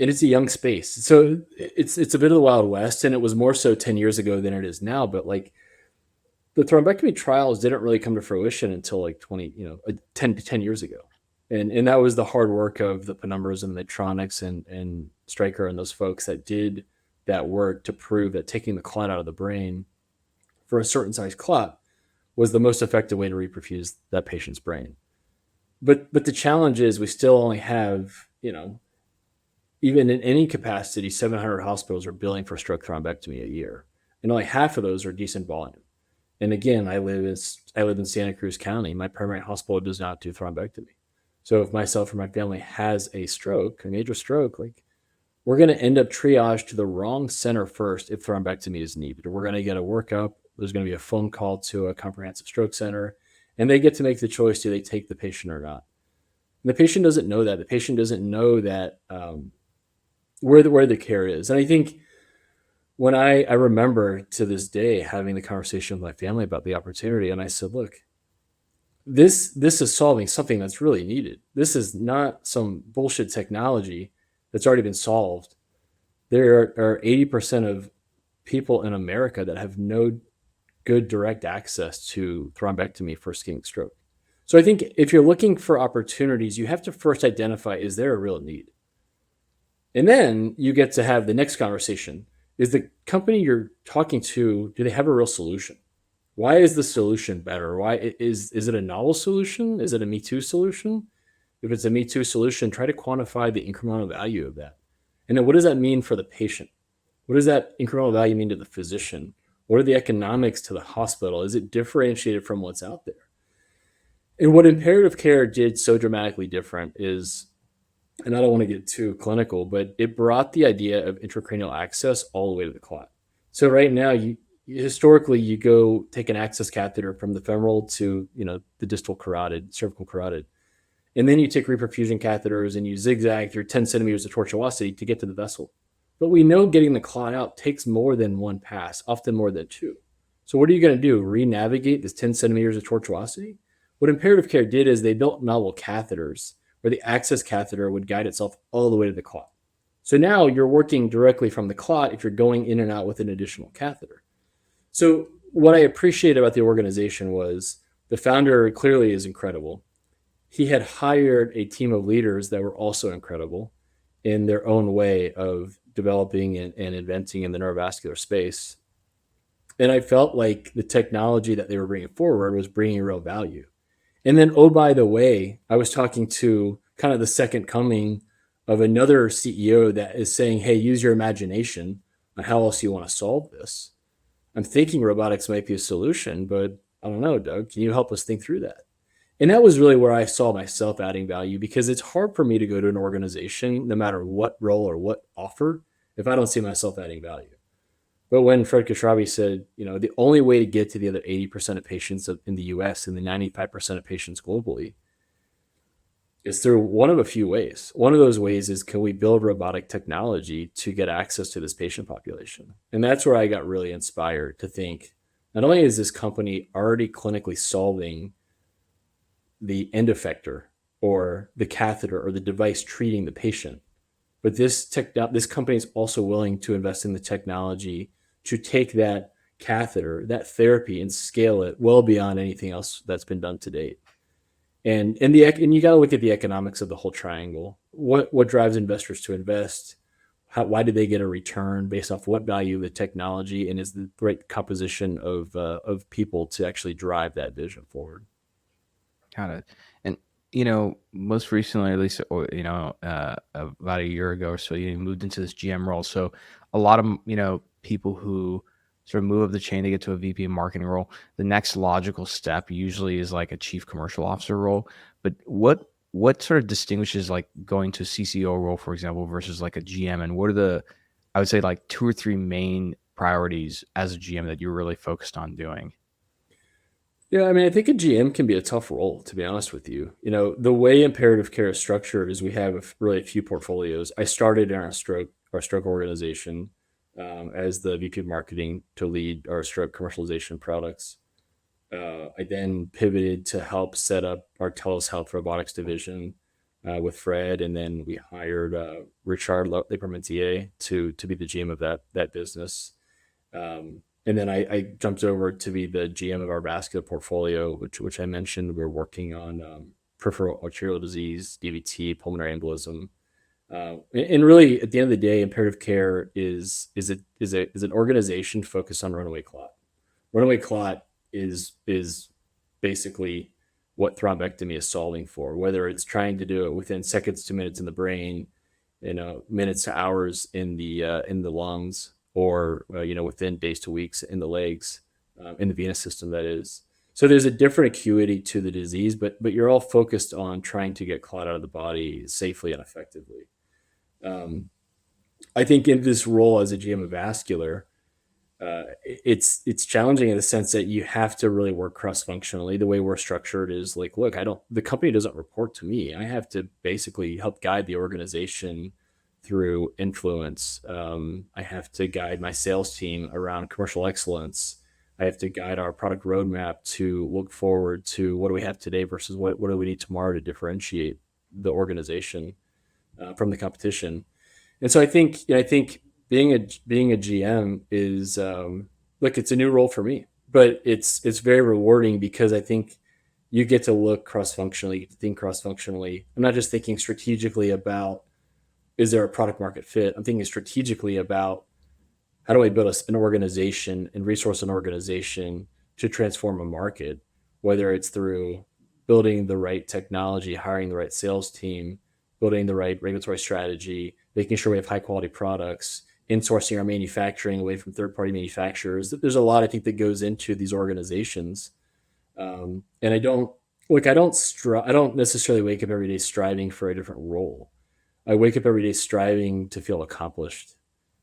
and it's a young space. So it's a bit of the Wild West, and it was more so 10 years ago than it is now. But like the thrombectomy trials didn't really come to fruition until like 10 years ago. And that was the hard work of the Penumbras and the Medtronics and Stryker and those folks that did that work to prove that taking the clot out of the brain for a certain size clot was the most effective way to reperfuse that patient's brain. But the challenge is we still only have, even in any capacity, 700 hospitals are billing for stroke thrombectomy a year. And only half of those are decent volume. And again, I live in Santa Cruz County. My primary hospital does not do thrombectomy. So if myself or my family has a stroke, a major stroke, like we're going to end up triaged to the wrong center first if thrombectomy is needed. We're going to get a workup. There's going to be a phone call to a comprehensive stroke center, and they get to make the choice: do they take the patient or not? And the patient doesn't know that. The patient doesn't know that where the care is. And I think when I remember to this day having the conversation with my family about the opportunity, and I said, look, this is solving something that's really needed. This is not some bullshit technology that's already been solved. There are 80% of people in America that have no good direct access to thrombectomy for ischemic stroke. So I think if you're looking for opportunities, you have to first identify, is there a real need? And then you get to have the next conversation. Is the company you're talking to, do they have a real solution? Why is the solution better? Why is it a novel solution? Is it a Me Too solution? If it's a Me Too solution, try to quantify the incremental value of that. And then what does that mean for the patient? What does that incremental value mean to the physician? What are the economics to the hospital? Is it differentiated from what's out there? And what imperative care did so dramatically different is, and I don't want to get too clinical, but it brought the idea of intracranial access all the way to the clot. So right now, historically, you go take an access catheter from the femoral to the distal carotid, cervical carotid, And then you take reperfusion catheters and you zigzag through 10 centimeters of tortuosity to get to the vessel. But we know getting the clot out takes more than one pass, often more than two. So what are you going to do? Re-navigate this 10 centimeters of tortuosity? What Imperative Care did is they built novel catheters where the access catheter would guide itself all the way to the clot. So now you're working directly from the clot if you're going in and out with an additional catheter. So what I appreciate about the organization was the founder clearly is incredible. He had hired a team of leaders that were also incredible in their own way of developing and inventing in the neurovascular space. And I felt like the technology that they were bringing forward was bringing real value. And then, oh, by the way, I was talking to kind of the second coming of another CEO that is saying, hey, use your imagination on how else you want to solve this. I'm thinking robotics might be a solution, but I don't know, Doug, can you help us think through that? And that was really where I saw myself adding value, because it's hard for me to go to an organization, no matter what role or what offer, if I don't see myself adding value. But when Fred Khosravi said, the only way to get to the other 80% of patients in the US and the 95% of patients globally is through one of a few ways. One of those ways is, can we build robotic technology to get access to this patient population? And that's where I got really inspired to think, not only is this company already clinically solving the end effector or the catheter or the device treating the patient, but this company is also willing to invest in the technology to take that catheter, that therapy, and scale it well beyond anything else that's been done to date. And you got to look at the economics of the whole triangle. What drives investors to invest? Why do they get a return based off what value of the technology, and is the right composition of people to actually drive that vision forward? Got it. And most recently, at least about a year ago or so, you moved into this GM role. So a lot of people who sort of move up the chain to get to a VP of marketing role, the next logical step usually is like a chief commercial officer role. But what sort of distinguishes like going to a CCO role, for example, versus like a GM? And what are I would say like 2 or 3 main priorities as a GM that you're really focused on doing? Yeah, I mean, I think a GM can be a tough role, to be honest with you. The way Imperative Care is structured is we have really a few portfolios. I started in our stroke organization as the VP of marketing to lead our stroke commercialization products. I then pivoted to help set up our Auris Health robotics division with Fred, and then we hired Richard Lepermentier to be the GM of that business. And then I jumped over to be the GM of our vascular portfolio, which I mentioned. We're working on peripheral arterial disease, DVT, pulmonary embolism. And really, at the end of the day, Imperative Care is an organization focused on runaway clot. Runaway clot is basically what thrombectomy is solving for, whether it's trying to do it within seconds to minutes in the brain, minutes to hours in the lungs, or within days to weeks in the legs, in the venous system, that is. So there's a different acuity to the disease, but you're all focused on trying to get clot out of the body safely and effectively. I think in this role as a GM of vascular, it's challenging in the sense that you have to really work cross-functionally. The way we're structured is like, look, the company doesn't report to me. I have to basically help guide the organization through influence. I have to guide my sales team around commercial excellence. I have to guide our product roadmap to look forward to what do we have today versus what do we need tomorrow to differentiate the organization from the competition. And so I think being a GM is look, it's a new role for me, but it's very rewarding because I think you get to look cross-functionally, you get to think cross-functionally. I'm not just thinking strategically about, is there a product market fit? I'm thinking strategically about, how do I build an organization and resource an organization to transform a market, whether it's through building the right technology, hiring the right sales team, building the right regulatory strategy, making sure we have high quality products, insourcing our manufacturing away from third-party manufacturers. There's a lot, I think, that goes into these organizations. And I don't necessarily wake up every day striving for a different role. I wake up every day striving to feel accomplished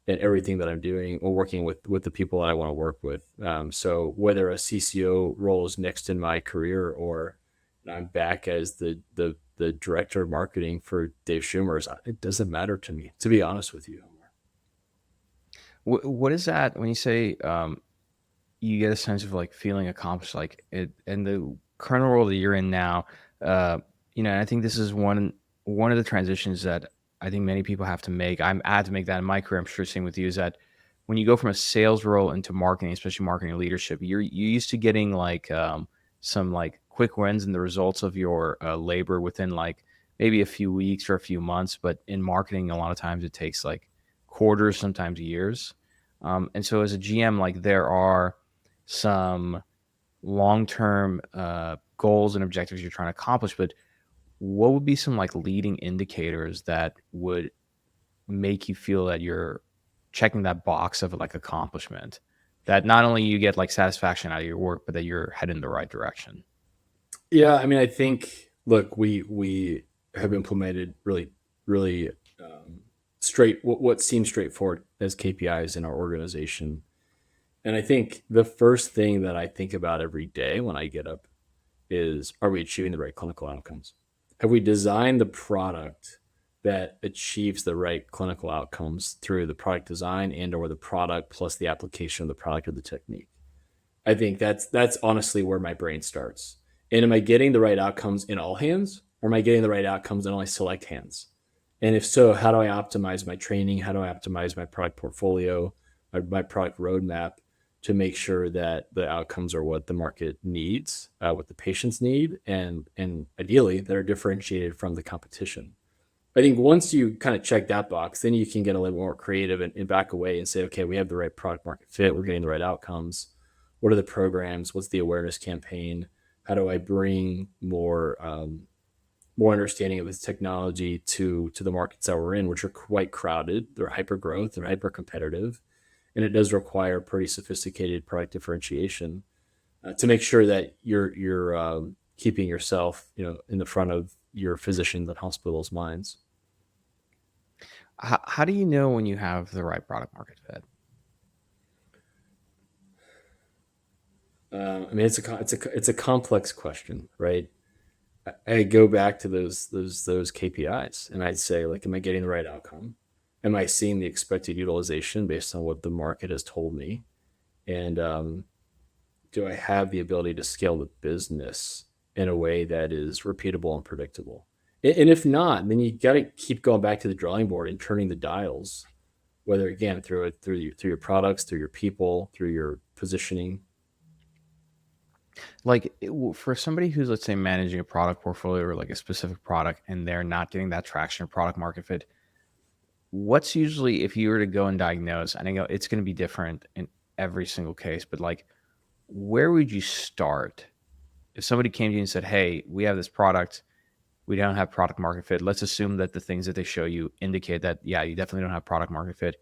in everything that I'm doing or working with the people that I want to work with. So whether a CCO role is next in my career or I'm back as the the director of marketing for Dave Schumer's, it doesn't matter to me, to be honest with you. What is that when you say you get a sense of like feeling accomplished, like it, and the current role that you're in now? And I think this is one of the transitions that I think many people have to make. I had to make that in my career. I'm sure same with you. Is that when you go from a sales role into marketing, especially marketing leadership, you're used to getting like some like quick wins and the results of your labor within like maybe a few weeks or a few months. But in marketing, a lot of times it takes like quarters, sometimes years. And so as a GM, like there are some long-term goals and objectives you're trying to accomplish, but what would be some like leading indicators that would make you feel that you're checking that box of like accomplishment, that not only you get like satisfaction out of your work, but that you're heading in the right direction? Yeah, I mean, I think, look, we have implemented really what seems straightforward as KPIs in our organization. And I think the first thing that I think about every day when I get up is, are we achieving the right clinical outcomes? Have we designed the product that achieves the right clinical outcomes through the product design and or the product plus the application of the product or the technique? I think that's honestly where my brain starts. And am I getting the right outcomes in all hands, or am I getting the right outcomes in only select hands? And if so, how do I optimize my training? How do I optimize my product portfolio, my product roadmap to make sure that the outcomes are what the market needs, what the patients need, and ideally that are differentiated from the competition? I think once you kind of check that box, then you can get a little more creative and back away and say, okay, we have the right product market fit. We're getting the right outcomes. What are the programs? What's the awareness campaign? How do I bring more understanding of this technology to the markets that we're in, which are quite crowded? They're hyper growth, they're hyper competitive, and it does require pretty sophisticated product differentiation to make sure that you're keeping yourself, in the front of your physicians and hospitals' minds. How do you know when you have the right product market fit? I mean, it's a complex question, right? I go back to those KPIs, and I'd say, like, am I getting the right outcome? Am I seeing the expected utilization based on what the market has told me? And do I have the ability to scale the business in a way that is repeatable and predictable? And if not, then you got to keep going back to the drawing board and turning the dials, whether again through your products, through your people, through your positioning. Like for somebody who's, let's say, managing a product portfolio or like a specific product and they're not getting that traction or product market fit, what's usually, if you were to go and diagnose, and I know it's going to be different in every single case, but like, where would you start if somebody came to you and said, hey, we have this product, we don't have product market fit? Let's assume that the things that they show you indicate that, yeah, you definitely don't have product market fit.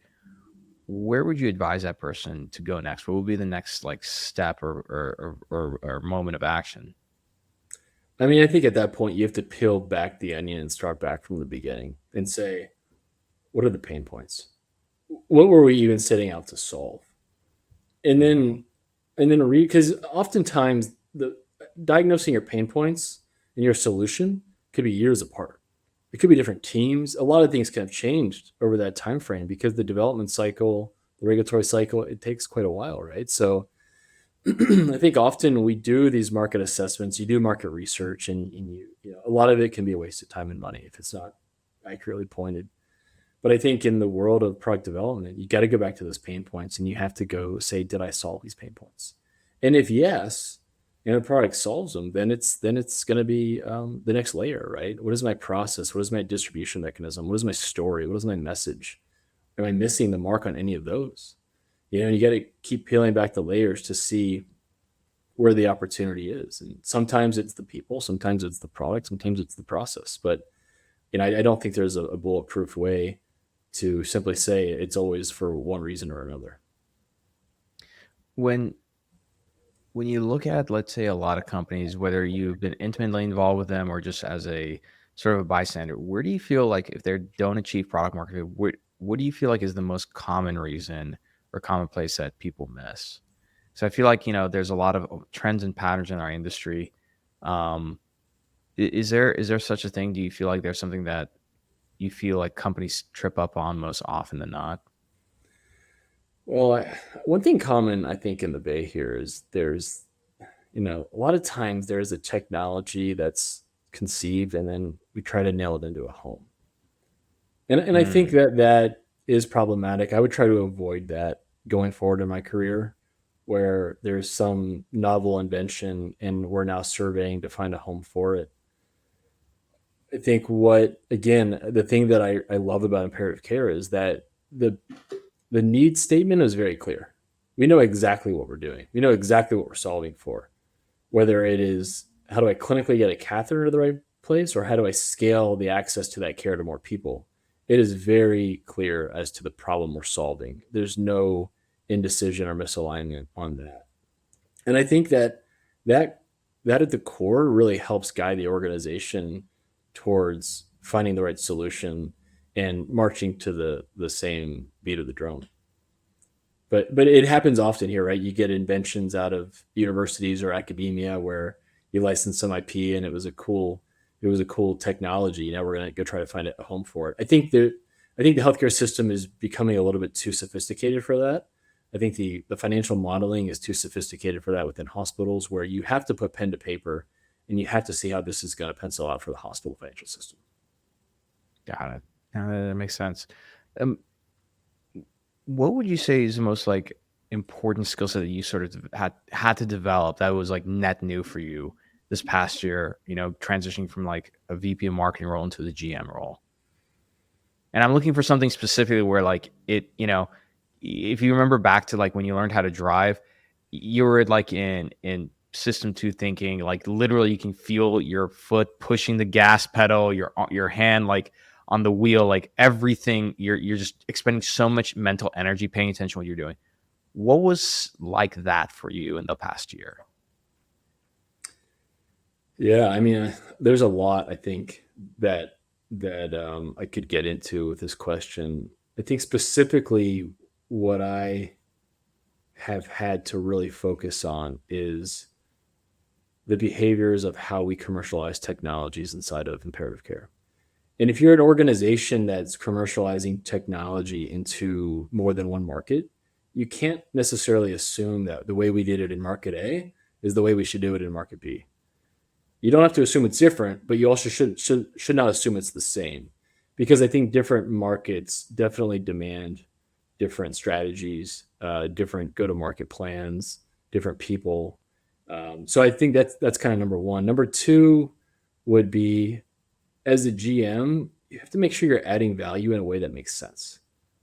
Where would you advise that person to go next? What would be the next like step or moment of action? I mean, I think at that point you have to peel back the onion and start back from the beginning and say, what are the pain points? What were we even setting out to solve? And then because oftentimes the diagnosing your pain points and your solution could be years apart. It could be different teams. A lot of things can have changed over that time frame because the development cycle, the regulatory cycle, it takes quite a while, right? So I think often we do these market assessments, you do market research, and a lot of it can be a waste of time and money if it's not accurately pointed. But I think in the world of product development, you got to go back to those pain points and you have to go say, did I solve these pain points? And if yes, and the product solves them, then it's going to be the next layer, right? What is my process? What is my distribution mechanism? What is my story? What is my message? Am I missing the mark on any of those? You got to keep peeling back the layers to see where the opportunity is. And sometimes it's the people, sometimes it's the product, sometimes it's the process. But I don't think there's a bulletproof way to simply say it's always for one reason or another. When you look at, let's say, a lot of companies, whether you've been intimately involved with them or just as a sort of a bystander, where do you feel like if they don't achieve product market fit, what do you feel like is the most common reason or common place that people miss? So I feel like, there's a lot of trends and patterns in our industry. Is there such a thing? Do you feel like there's something that you feel like companies trip up on most often than not? Well, one thing common I think in the Bay here is there's, a lot of times there's a technology that's conceived and then we try to nail it into a home. And I think Mm, that is problematic. I would try to avoid that going forward in my career, where there's some novel invention and we're now surveying to find a home for it. I think again, the thing that I love about imperative care is that the need statement is very clear. We know exactly what we're doing. We know exactly what we're solving for. Whether it is how do I clinically get a catheter to the right place or how do I scale the access to that care to more people, it is very clear as to the problem we're solving. There's no indecision or misalignment on that. And I think that that at the core really helps guide the organization towards finding the right solution and marching to the same beat of the drum. But it happens often here, right? You get inventions out of universities or academia where you license some IP and it was a cool technology. Now we're gonna go try to find a home for it. I think the healthcare system is becoming a little bit too sophisticated for that. I think the financial modeling is too sophisticated for that within hospitals, where you have to put pen to paper and you have to see how this is going to pencil out for the hospital financial system. got it. That makes sense. Um, what would you say is the most like important skill set that you sort of had to develop that was like net new for you this past year? Transitioning from like a VP of marketing role into the GM role. And I'm looking for something specifically where like if you remember back to like when you learned how to drive, you were like in system two thinking, like literally you can feel your foot pushing the gas pedal, your hand like on the wheel, like everything. You're just expending so much mental energy paying attention to what you're doing. What was like that for you in the past year? Yeah, I mean, there's a lot I think that I could get into with this question. I think specifically what I have had to really focus on is the behaviors of how we commercialize technologies inside of imperative care. And if you're an organization that's commercializing technology into more than one market, you can't necessarily assume that the way we did it in market A is the way we should do it in market B. You don't have to assume it's different, but you also should not assume it's the same, because I think different markets definitely demand different strategies, different go-to-market plans, different people. So I think that's kind of number one. Number two would be, as a GM, you have to make sure you're adding value in a way that makes sense,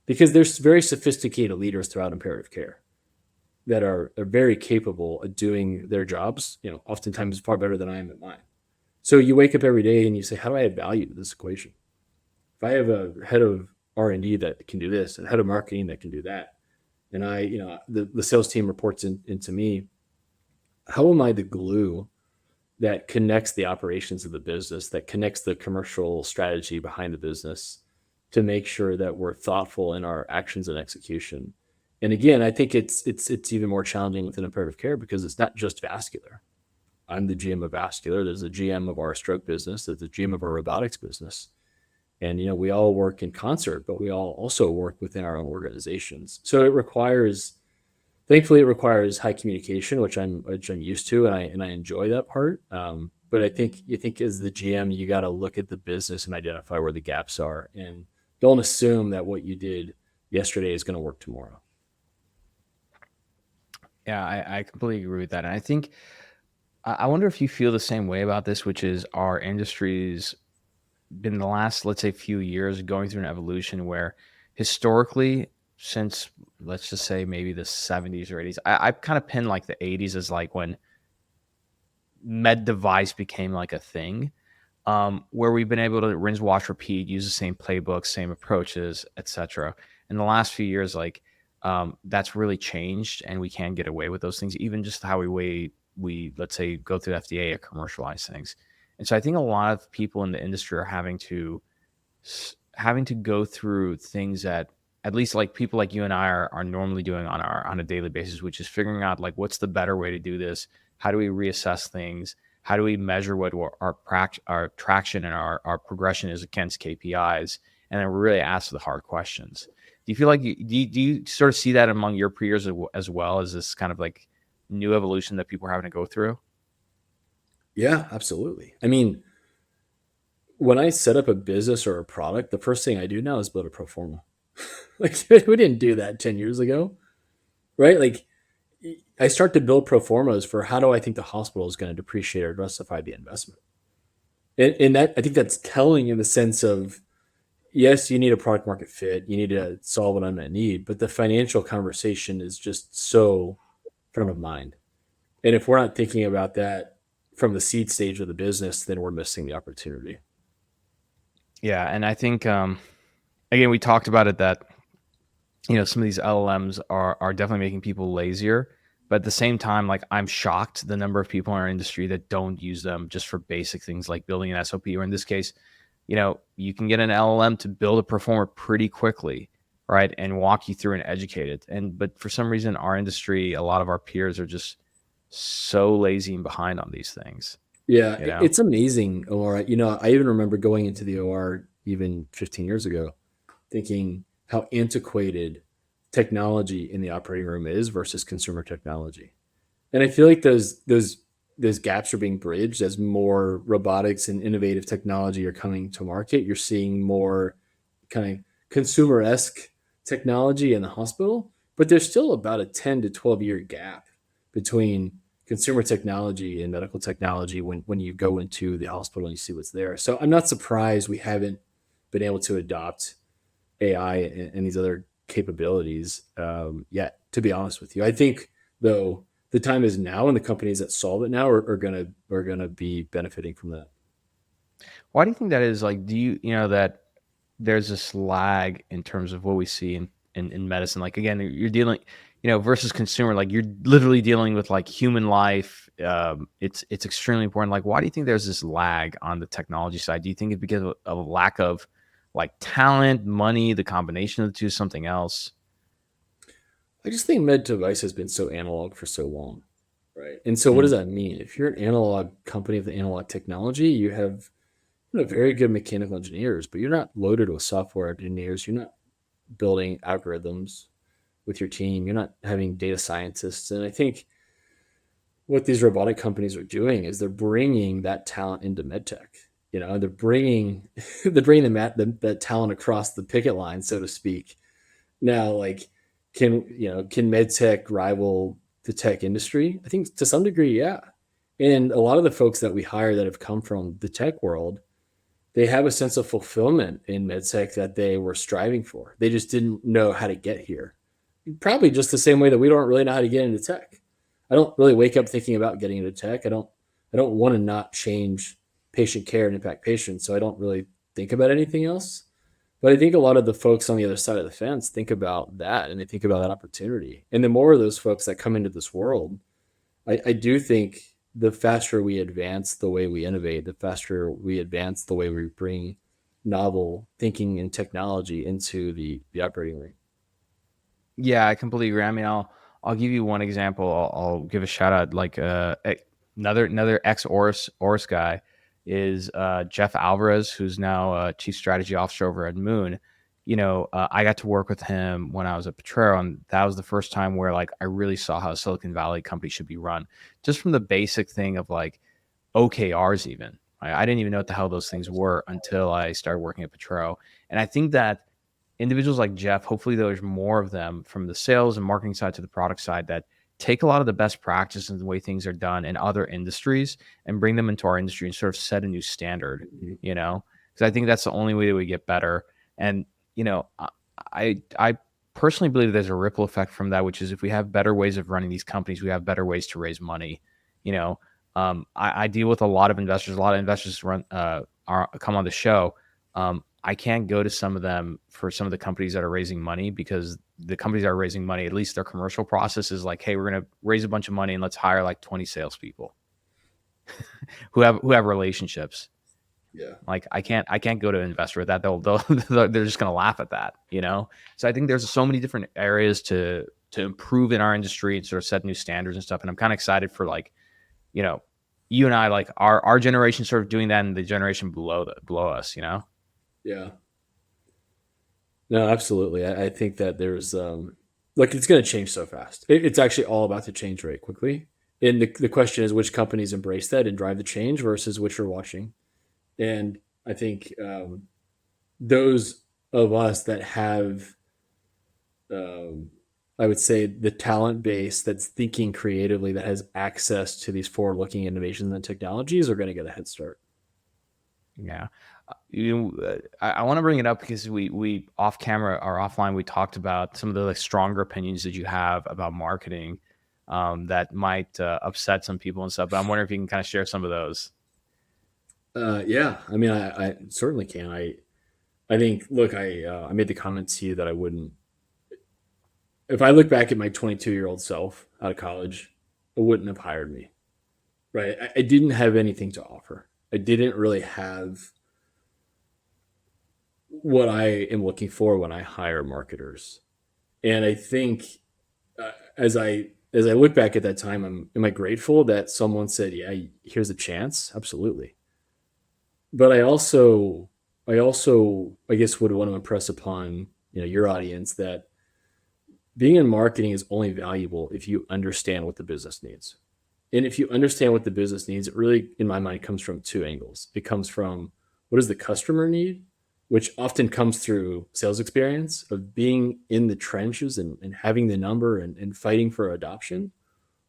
because there's very sophisticated leaders throughout imperative care that are very capable of doing their jobs, oftentimes far better than I am at mine. So you wake up every day and you say, how do I add value to this equation? If I have a head of R&D that can do this and head of marketing that can do that, and the sales team reports into me, how am I the glue that connects the operations of the business, that connects the commercial strategy behind the business to make sure that we're thoughtful in our actions and execution? And again, I think it's even more challenging within imperative care because it's not just vascular. I'm the GM of vascular. There's a GM of our stroke business. There's a GM of our robotics business. And we all work in concert, but we all also work within our own organizations. So thankfully, it requires high communication, which I'm used to, and I enjoy that part. But I think as the GM, you got to look at the business and identify where the gaps are, and don't assume that what you did yesterday is going to work tomorrow. Yeah, I completely agree with that. And I think, I wonder if you feel the same way about this, which is our industry's been the last, let's say, few years going through an evolution where historically, since let's just say maybe the 70s or 80s, I kind of pin like the 80s as like when med device became like a thing, where we've been able to rinse, wash, repeat, use the same playbooks, same approaches, etc. In the last few years, like that's really changed, and we can get away with those things, even just how we let's say go through FDA or commercialize things. And so I think a lot of people in the industry are having to go through things that at least like people like you and I are normally doing on a daily basis, which is figuring out like what's the better way to do this, how do we reassess things, how do we measure what our traction and our progression is against KPIs, and then really ask the hard questions. Do you feel like do you sort of see that among your peers as well as this kind of like new evolution that people are having to go through? Yeah, absolutely. I mean, when I set up a business or a product, the first thing I do now is build a pro forma. Like we didn't do that 10 years ago, right? Like I start to build pro formas for how do I think the hospital is going to depreciate or justify the investment. And that I think that's telling in the sense of yes, you need a product market fit, you need to solve an unmet need, but the financial conversation is just so front of mind. And if we're not thinking about that from the seed stage of the business, then we're missing the opportunity. Yeah, and I think again we talked about it that some of these LLMs are definitely making people lazier, but at the same time, like I'm shocked the number of people in our industry that don't use them just for basic things like building an SOP, or in this case, you can get an LLM to build a performer pretty quickly, right, and walk you through and educate it. But for some reason, our industry, a lot of our peers are just so lazy and behind on these things. Yeah, You know? it's amazing, OR. I even remember going into the OR even 15 years ago, thinking how antiquated technology in the operating room is versus consumer technology. And I feel like those gaps are being bridged as more robotics and innovative technology are coming to market. You're seeing more kind of consumer-esque technology in the hospital, but there's still about a 10 to 12 year gap between consumer technology and medical technology when you go into the hospital and you see what's there. So I'm not surprised we haven't been able to adopt AI and these other capabilities yet, to be honest with you. I think though the time is now, and the companies that solve it now are gonna be benefiting from that. Why do you think that is? Like, do you know that there's this lag in terms of what we see in medicine? Like, again, you're dealing, versus consumer, like you're literally dealing with like human life. It's extremely important. Like, why do you think there's this lag on the technology side? Do you think it's because of a lack of like talent, money, the combination of the two, something else? I just think med device has been so analog for so long, right? And so what Mm. does that mean? If you're an analog company of the analog technology, you have very good mechanical engineers, but you're not loaded with software engineers. You're not building algorithms with your team. You're not having data scientists. And I think what these robotic companies are doing is they're bringing that talent into medtech. They're bringing the talent across the picket line, so to speak. Now, like, can medtech rival the tech industry? I think to some degree, yeah. And a lot of the folks that we hire that have come from the tech world, they have a sense of fulfillment in medtech that they were striving for. They just didn't know how to get here. Probably just the same way that we don't really know how to get into tech. I don't really wake up thinking about getting into tech. I don't want to not change patient care and impact patients, so I don't really think about anything else. But I think a lot of the folks on the other side of the fence think about that, and they think about that opportunity. And the more of those folks that come into this world, I do think the faster we advance the way we innovate, the faster we advance the way we bring novel thinking and technology into the operating room. Yeah, I completely agree. I mean, I'll give you one example. I'll give a shout out. Like another ex Auris guy is Jeff Alvarez, who's now chief strategy officer over at Moon. I got to work with him when I was at Potrero, and that was the first time where like I really saw how a Silicon Valley company should be run, just from the basic thing of like OKRs even. I didn't even know what the hell those things were until I started working at Potrero. And I think that individuals like Jeff, hopefully there's more of them from the sales and marketing side to the product side that take a lot of the best practices and the way things are done in other industries and bring them into our industry and sort of set a new standard, because I think that's the only way that we get better. And, I personally believe there's a ripple effect from that, which is if we have better ways of running these companies, we have better ways to raise money. I deal with a lot of investors. A lot of investors come on the show. I can't go to some of them for some of the companies that are raising money, because the companies that are raising money, at least their commercial process is like, hey, we're going to raise a bunch of money and let's hire like 20 salespeople who have relationships. Yeah. Like I can't go to an investor with that. They're just going to laugh at that, So I think there's so many different areas to improve in our industry and sort of set new standards and stuff. And I'm kind of excited for like, you and I, like our generation sort of doing that, and the generation below us, you know? Yeah. No, absolutely. I think that there's like it's going to change so fast. It's actually all about to change very quickly. And the question is which companies embrace that and drive the change versus which are watching. And I think those of us that have, I would say, the talent base that's thinking creatively, that has access to these forward-looking innovations and technologies, are going to get a head start. Yeah. I want to bring it up because we off camera or offline, we talked about some of the like stronger opinions that you have about marketing that might upset some people and stuff. But I'm wondering if you can kind of share some of those. Yeah, I mean, I certainly can. I think, look, I made the comment to you that I wouldn't, if I look back at my 22-year-old self out of college, I wouldn't have hired me, right? I didn't have anything to offer. I didn't really have what I am looking for when I hire marketers. And I think as I look back at that time, am I grateful that someone said, yeah, here's a chance? Absolutely. But I guess would want to impress upon, your audience that being in marketing is only valuable if you understand what the business needs. And if you understand what the business needs, it really, in my mind, comes from two angles. It comes from what does the customer need, which often comes through sales experience of being in the trenches and having the number and fighting for adoption,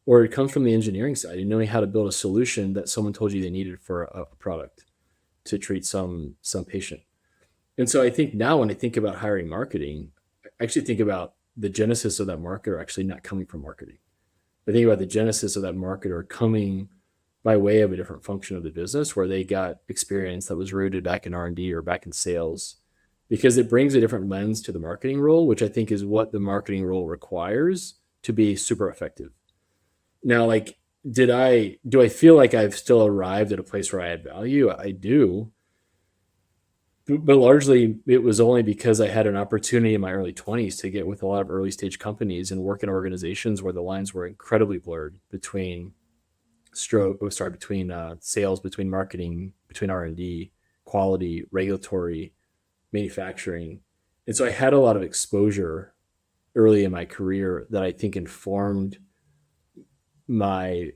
or it comes from the engineering side and knowing how to build a solution that someone told you they needed for a product to treat some patient. And so I think now when I think about hiring marketing, I actually think about the genesis of that marketer actually not coming from marketing. I think about the genesis of that marketer coming by way of a different function of the business where they got experience that was rooted back in R&D or back in sales, because it brings a different lens to the marketing role, which I think is what the marketing role requires to be super effective. Now, like, do I feel like I've still arrived at a place where I add value? I do. But largely it was only because I had an opportunity in my early 20s to get with a lot of early stage companies and work in organizations where the lines were incredibly blurred between sales, between marketing, between R&D, quality, regulatory, manufacturing. And so I had a lot of exposure early in my career that I think informed my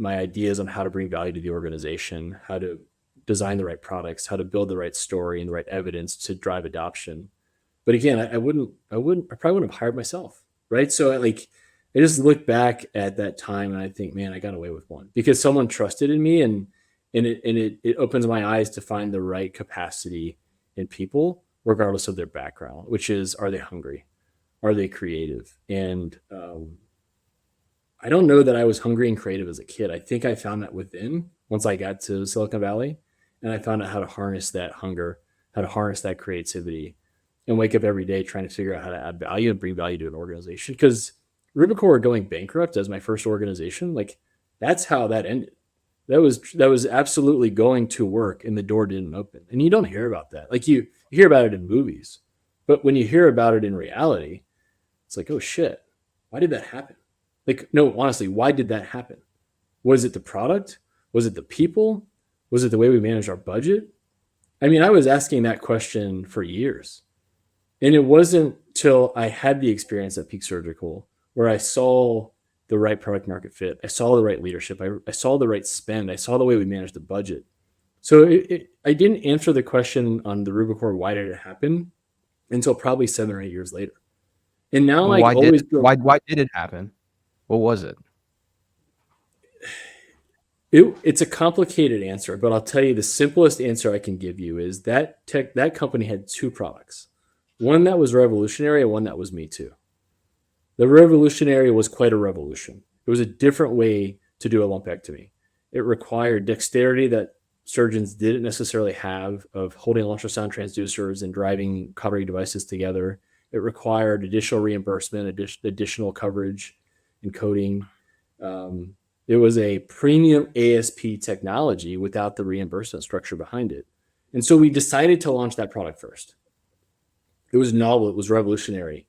ideas on how to bring value to the organization, how to design the right products, how to build the right story and the right evidence to drive adoption. But again, I probably wouldn't have hired myself, right? So I just look back at that time and I think, man, I got away with one because someone trusted in me, and it opens my eyes to find the right capacity in people, regardless of their background, which is, are they hungry? Are they creative? And I don't know that I was hungry and creative as a kid. I think I found that within once I got to Silicon Valley, and I found out how to harness that hunger, how to harness that creativity, and wake up every day trying to figure out how to add value and bring value to an organization. Because Rubicon going bankrupt as my first organization, like, that's how that ended. That was absolutely going to work, and the door didn't open. And you don't hear about that. Like, you hear about it in movies, but when you hear about it in reality, it's like, oh shit, why did that happen? Like, no, honestly, why did that happen? Was it the product? Was it the people? Was it the way we managed our budget? I mean, I was asking that question for years. And it wasn't till I had the experience at Peak Surgical where I saw the right product market fit. I saw the right leadership. I saw the right spend. I saw the way we managed the budget. So I didn't answer the question on the Rubicon, why did it happen, until probably 7 or 8 years later. And now Why did it happen? What was it? It's a complicated answer, but I'll tell you the simplest answer I can give you is that company had two products, one that was revolutionary and one that was me too. The revolutionary was quite a revolution. It was a different way to do a lumpectomy. It required dexterity that surgeons didn't necessarily have, of holding ultrasound transducers and driving covering devices together. It required additional reimbursement, additional coverage and coding. It was a premium ASP technology without the reimbursement structure behind it. And so we decided to launch that product first. It was novel. It was revolutionary.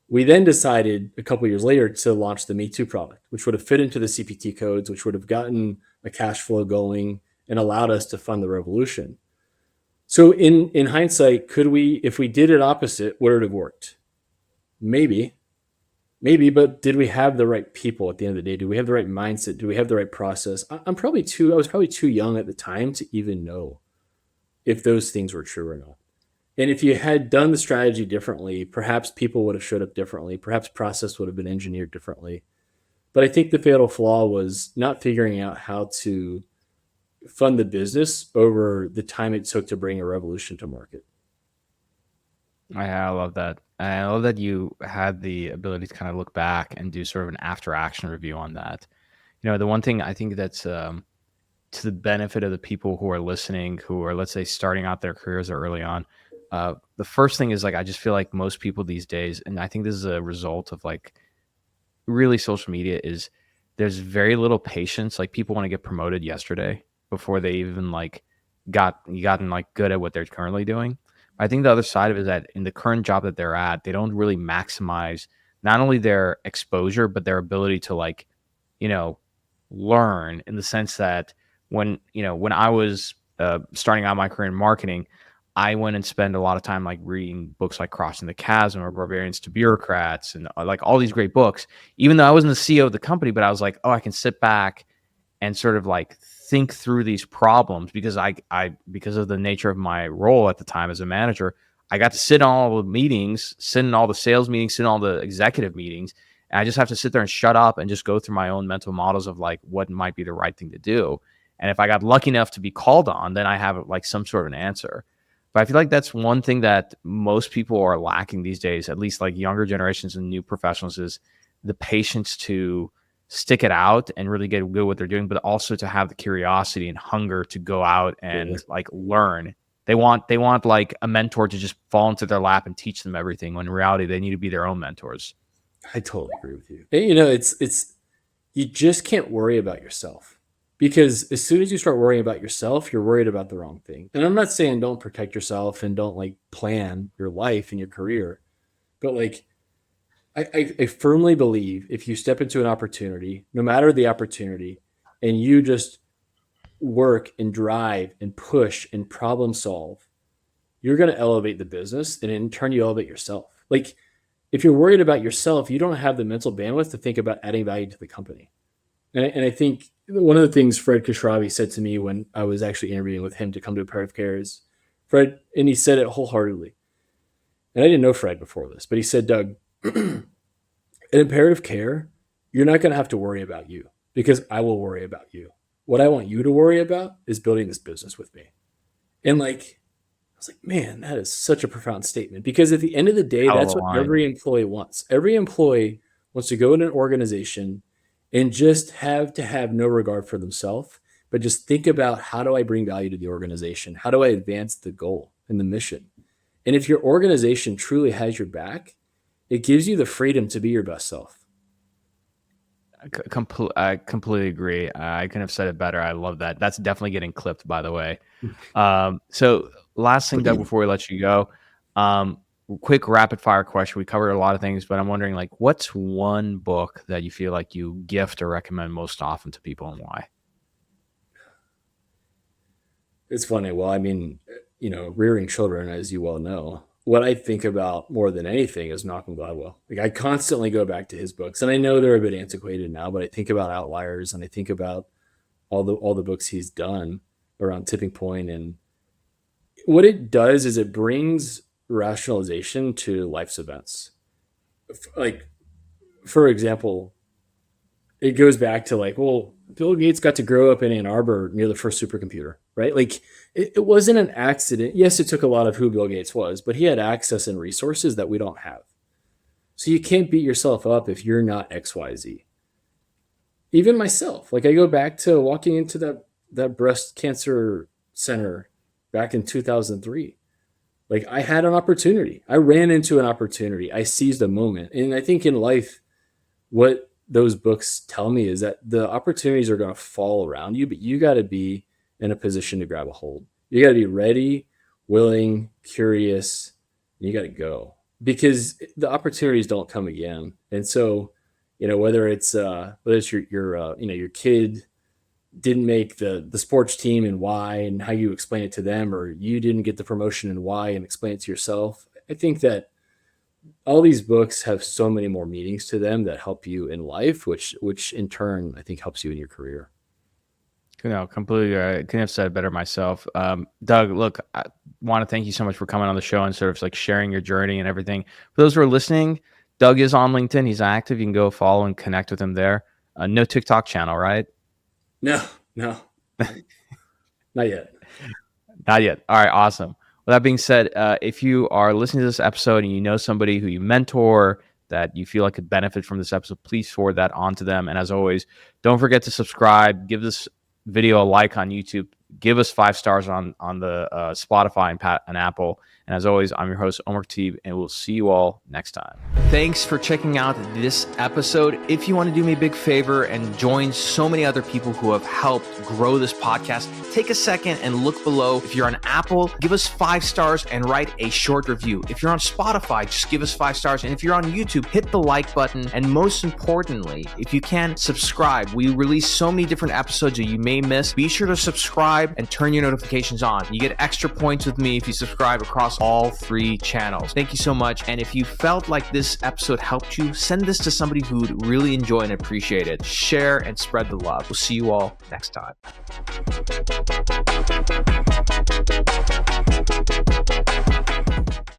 We then decided a couple of years later to launch the Me Too product, which would have fit into the CPT codes, which would have gotten a cash flow going, and allowed us to fund the revolution. So in hindsight, could we, if we did it opposite, would it have worked? Maybe, but did we have the right people at the end of the day? Do we have the right mindset? Do we have the right process? I was probably too young at the time to even know if those things were true or not. And if you had done the strategy differently, perhaps people would have showed up differently. Perhaps process would have been engineered differently. But I think the fatal flaw was not figuring out how to fund the business over the time it took to bring a revolution to market. I love that. I love that you had the ability to kind of look back and do sort of an after action review on that. The one thing I think that's to the benefit of the people who are listening, who are, let's say, starting out their careers early on, the first thing is, like, I just feel like most people these days, and I think this is a result of, like, really social media, is there's very little patience. Like, people want to get promoted yesterday before they even like gotten like good at what they're currently doing. I think the other side of it is that in the current job that they're at, they don't really maximize not only their exposure, but their ability to, like, learn, in the sense that when I was starting out my career in marketing, I went and spent a lot of time, like, reading books like Crossing the Chasm or Barbarians to Bureaucrats, and like all these great books, even though I wasn't the CEO of the company, but I was like, oh, I can sit back and sort of like think through these problems, because I because of the nature of my role at the time as a manager, I got to sit in all the meetings, sit in all the sales meetings, sit in all the executive meetings, and I just have to sit there and shut up and just go through my own mental models of, like, what might be the right thing to do. And if I got lucky enough to be called on, then I have, like, some sort of an answer. But I feel like that's one thing that most people are lacking these days, at least like younger generations and new professionals, is the patience to stick it out and really get good at what they're doing, but also to have the curiosity and hunger to go out and like learn. They want like a mentor to just fall into their lap and teach them everything, when in reality they need to be their own mentors. I totally agree with you. And, it's you just can't worry about yourself, because as soon as you start worrying about yourself, you're worried about the wrong thing. And I'm not saying don't protect yourself and don't, like, plan your life and your career, but, like, I firmly believe if you step into an opportunity, no matter the opportunity, and you just work and drive and push and problem solve, you're going to elevate the business, and in turn you elevate yourself. Like, if you're worried about yourself, you don't have the mental bandwidth to think about adding value to the company. And I think one of the things Fred Khosravi said to me when I was actually interviewing with him to come to Imperative Care is, Fred, and he said it wholeheartedly, and I didn't know Fred before this, but he said, Doug, at Imperative Care, you're not going to have to worry about you, because I will worry about you. What I want you to worry about is building this business with me. And, like, I was like, man, that is such a profound statement, because at the end of the day, that's what every employee wants. Every employee wants to go in an organization and just have no regard for themselves, but just think about, how do I bring value to the organization? How do I advance the goal and the mission? And if your organization truly has your back, it gives you the freedom to be your best self. I completely agree. I couldn't have said it better. I love that. That's definitely getting clipped, by the way. So last thing, Doug, before we let you go, quick rapid fire question. We covered a lot of things, but I'm wondering, like, what's one book that you feel like you gift or recommend most often to people, and why? It's funny. Well, I mean, rearing children, as you well know, what I think about more than anything is Malcolm Gladwell. Like, I constantly go back to his books, and I know they're a bit antiquated now, but I think about Outliers, and I think about all the books he's done around Tipping Point. And what it does is it brings rationalization to life's events. Like, for example, it goes back to, like, well, Bill Gates got to grow up in Ann Arbor near the first supercomputer, right? Like, it wasn't an accident. Yes, it took a lot of who Bill Gates was, but he had access and resources that we don't have. So you can't beat yourself up if you're not XYZ. Even myself, like, I go back to walking into that breast cancer center back in 2003. Like, I had an opportunity. I ran into an opportunity. I seized a moment. And I think in life, what those books tell me is that the opportunities are going to fall around you, but you got to be in a position to grab a hold. You got to be ready, willing, curious, and you got to go, because the opportunities don't come again. And so, whether it's your kid didn't make the sports team and why, and how you explain it to them, or you didn't get the promotion and why and explain it to yourself. I think that all these books have so many more meanings to them that help you in life, which in turn I think helps you in your career. No, completely. I couldn't have said it better myself. Doug, look, I want to thank you so much for coming on the show and sort of like sharing your journey and everything. For those who are listening, Doug is on LinkedIn. He's active. You can go follow and connect with him there. No TikTok channel, right? No, not yet. Not yet. All right, awesome. Well, that being said, if you are listening to this episode and you know somebody who you mentor that you feel like could benefit from this episode, please forward that on to them. And as always, don't forget to subscribe. Give this video a like on YouTube. Give us 5 stars on the Spotify and Apple. And as always, I'm your host, Omar Khatib, and we'll see you all next time. Thanks for checking out this episode. If you want to do me a big favor and join so many other people who have helped grow this podcast, take a second and look below. If you're on Apple, give us 5 stars and write a short review. If you're on Spotify, just give us 5 stars. And if you're on YouTube, hit the like button. And most importantly, if you can, subscribe. We release so many different episodes that you may miss. Be sure to subscribe and turn your notifications on. You get extra points with me if you subscribe across all 3 channels. Thank you so much. And if you felt like this episode helped you, send this to somebody who'd really enjoy and appreciate it. Share and spread the love. We'll see you all next time.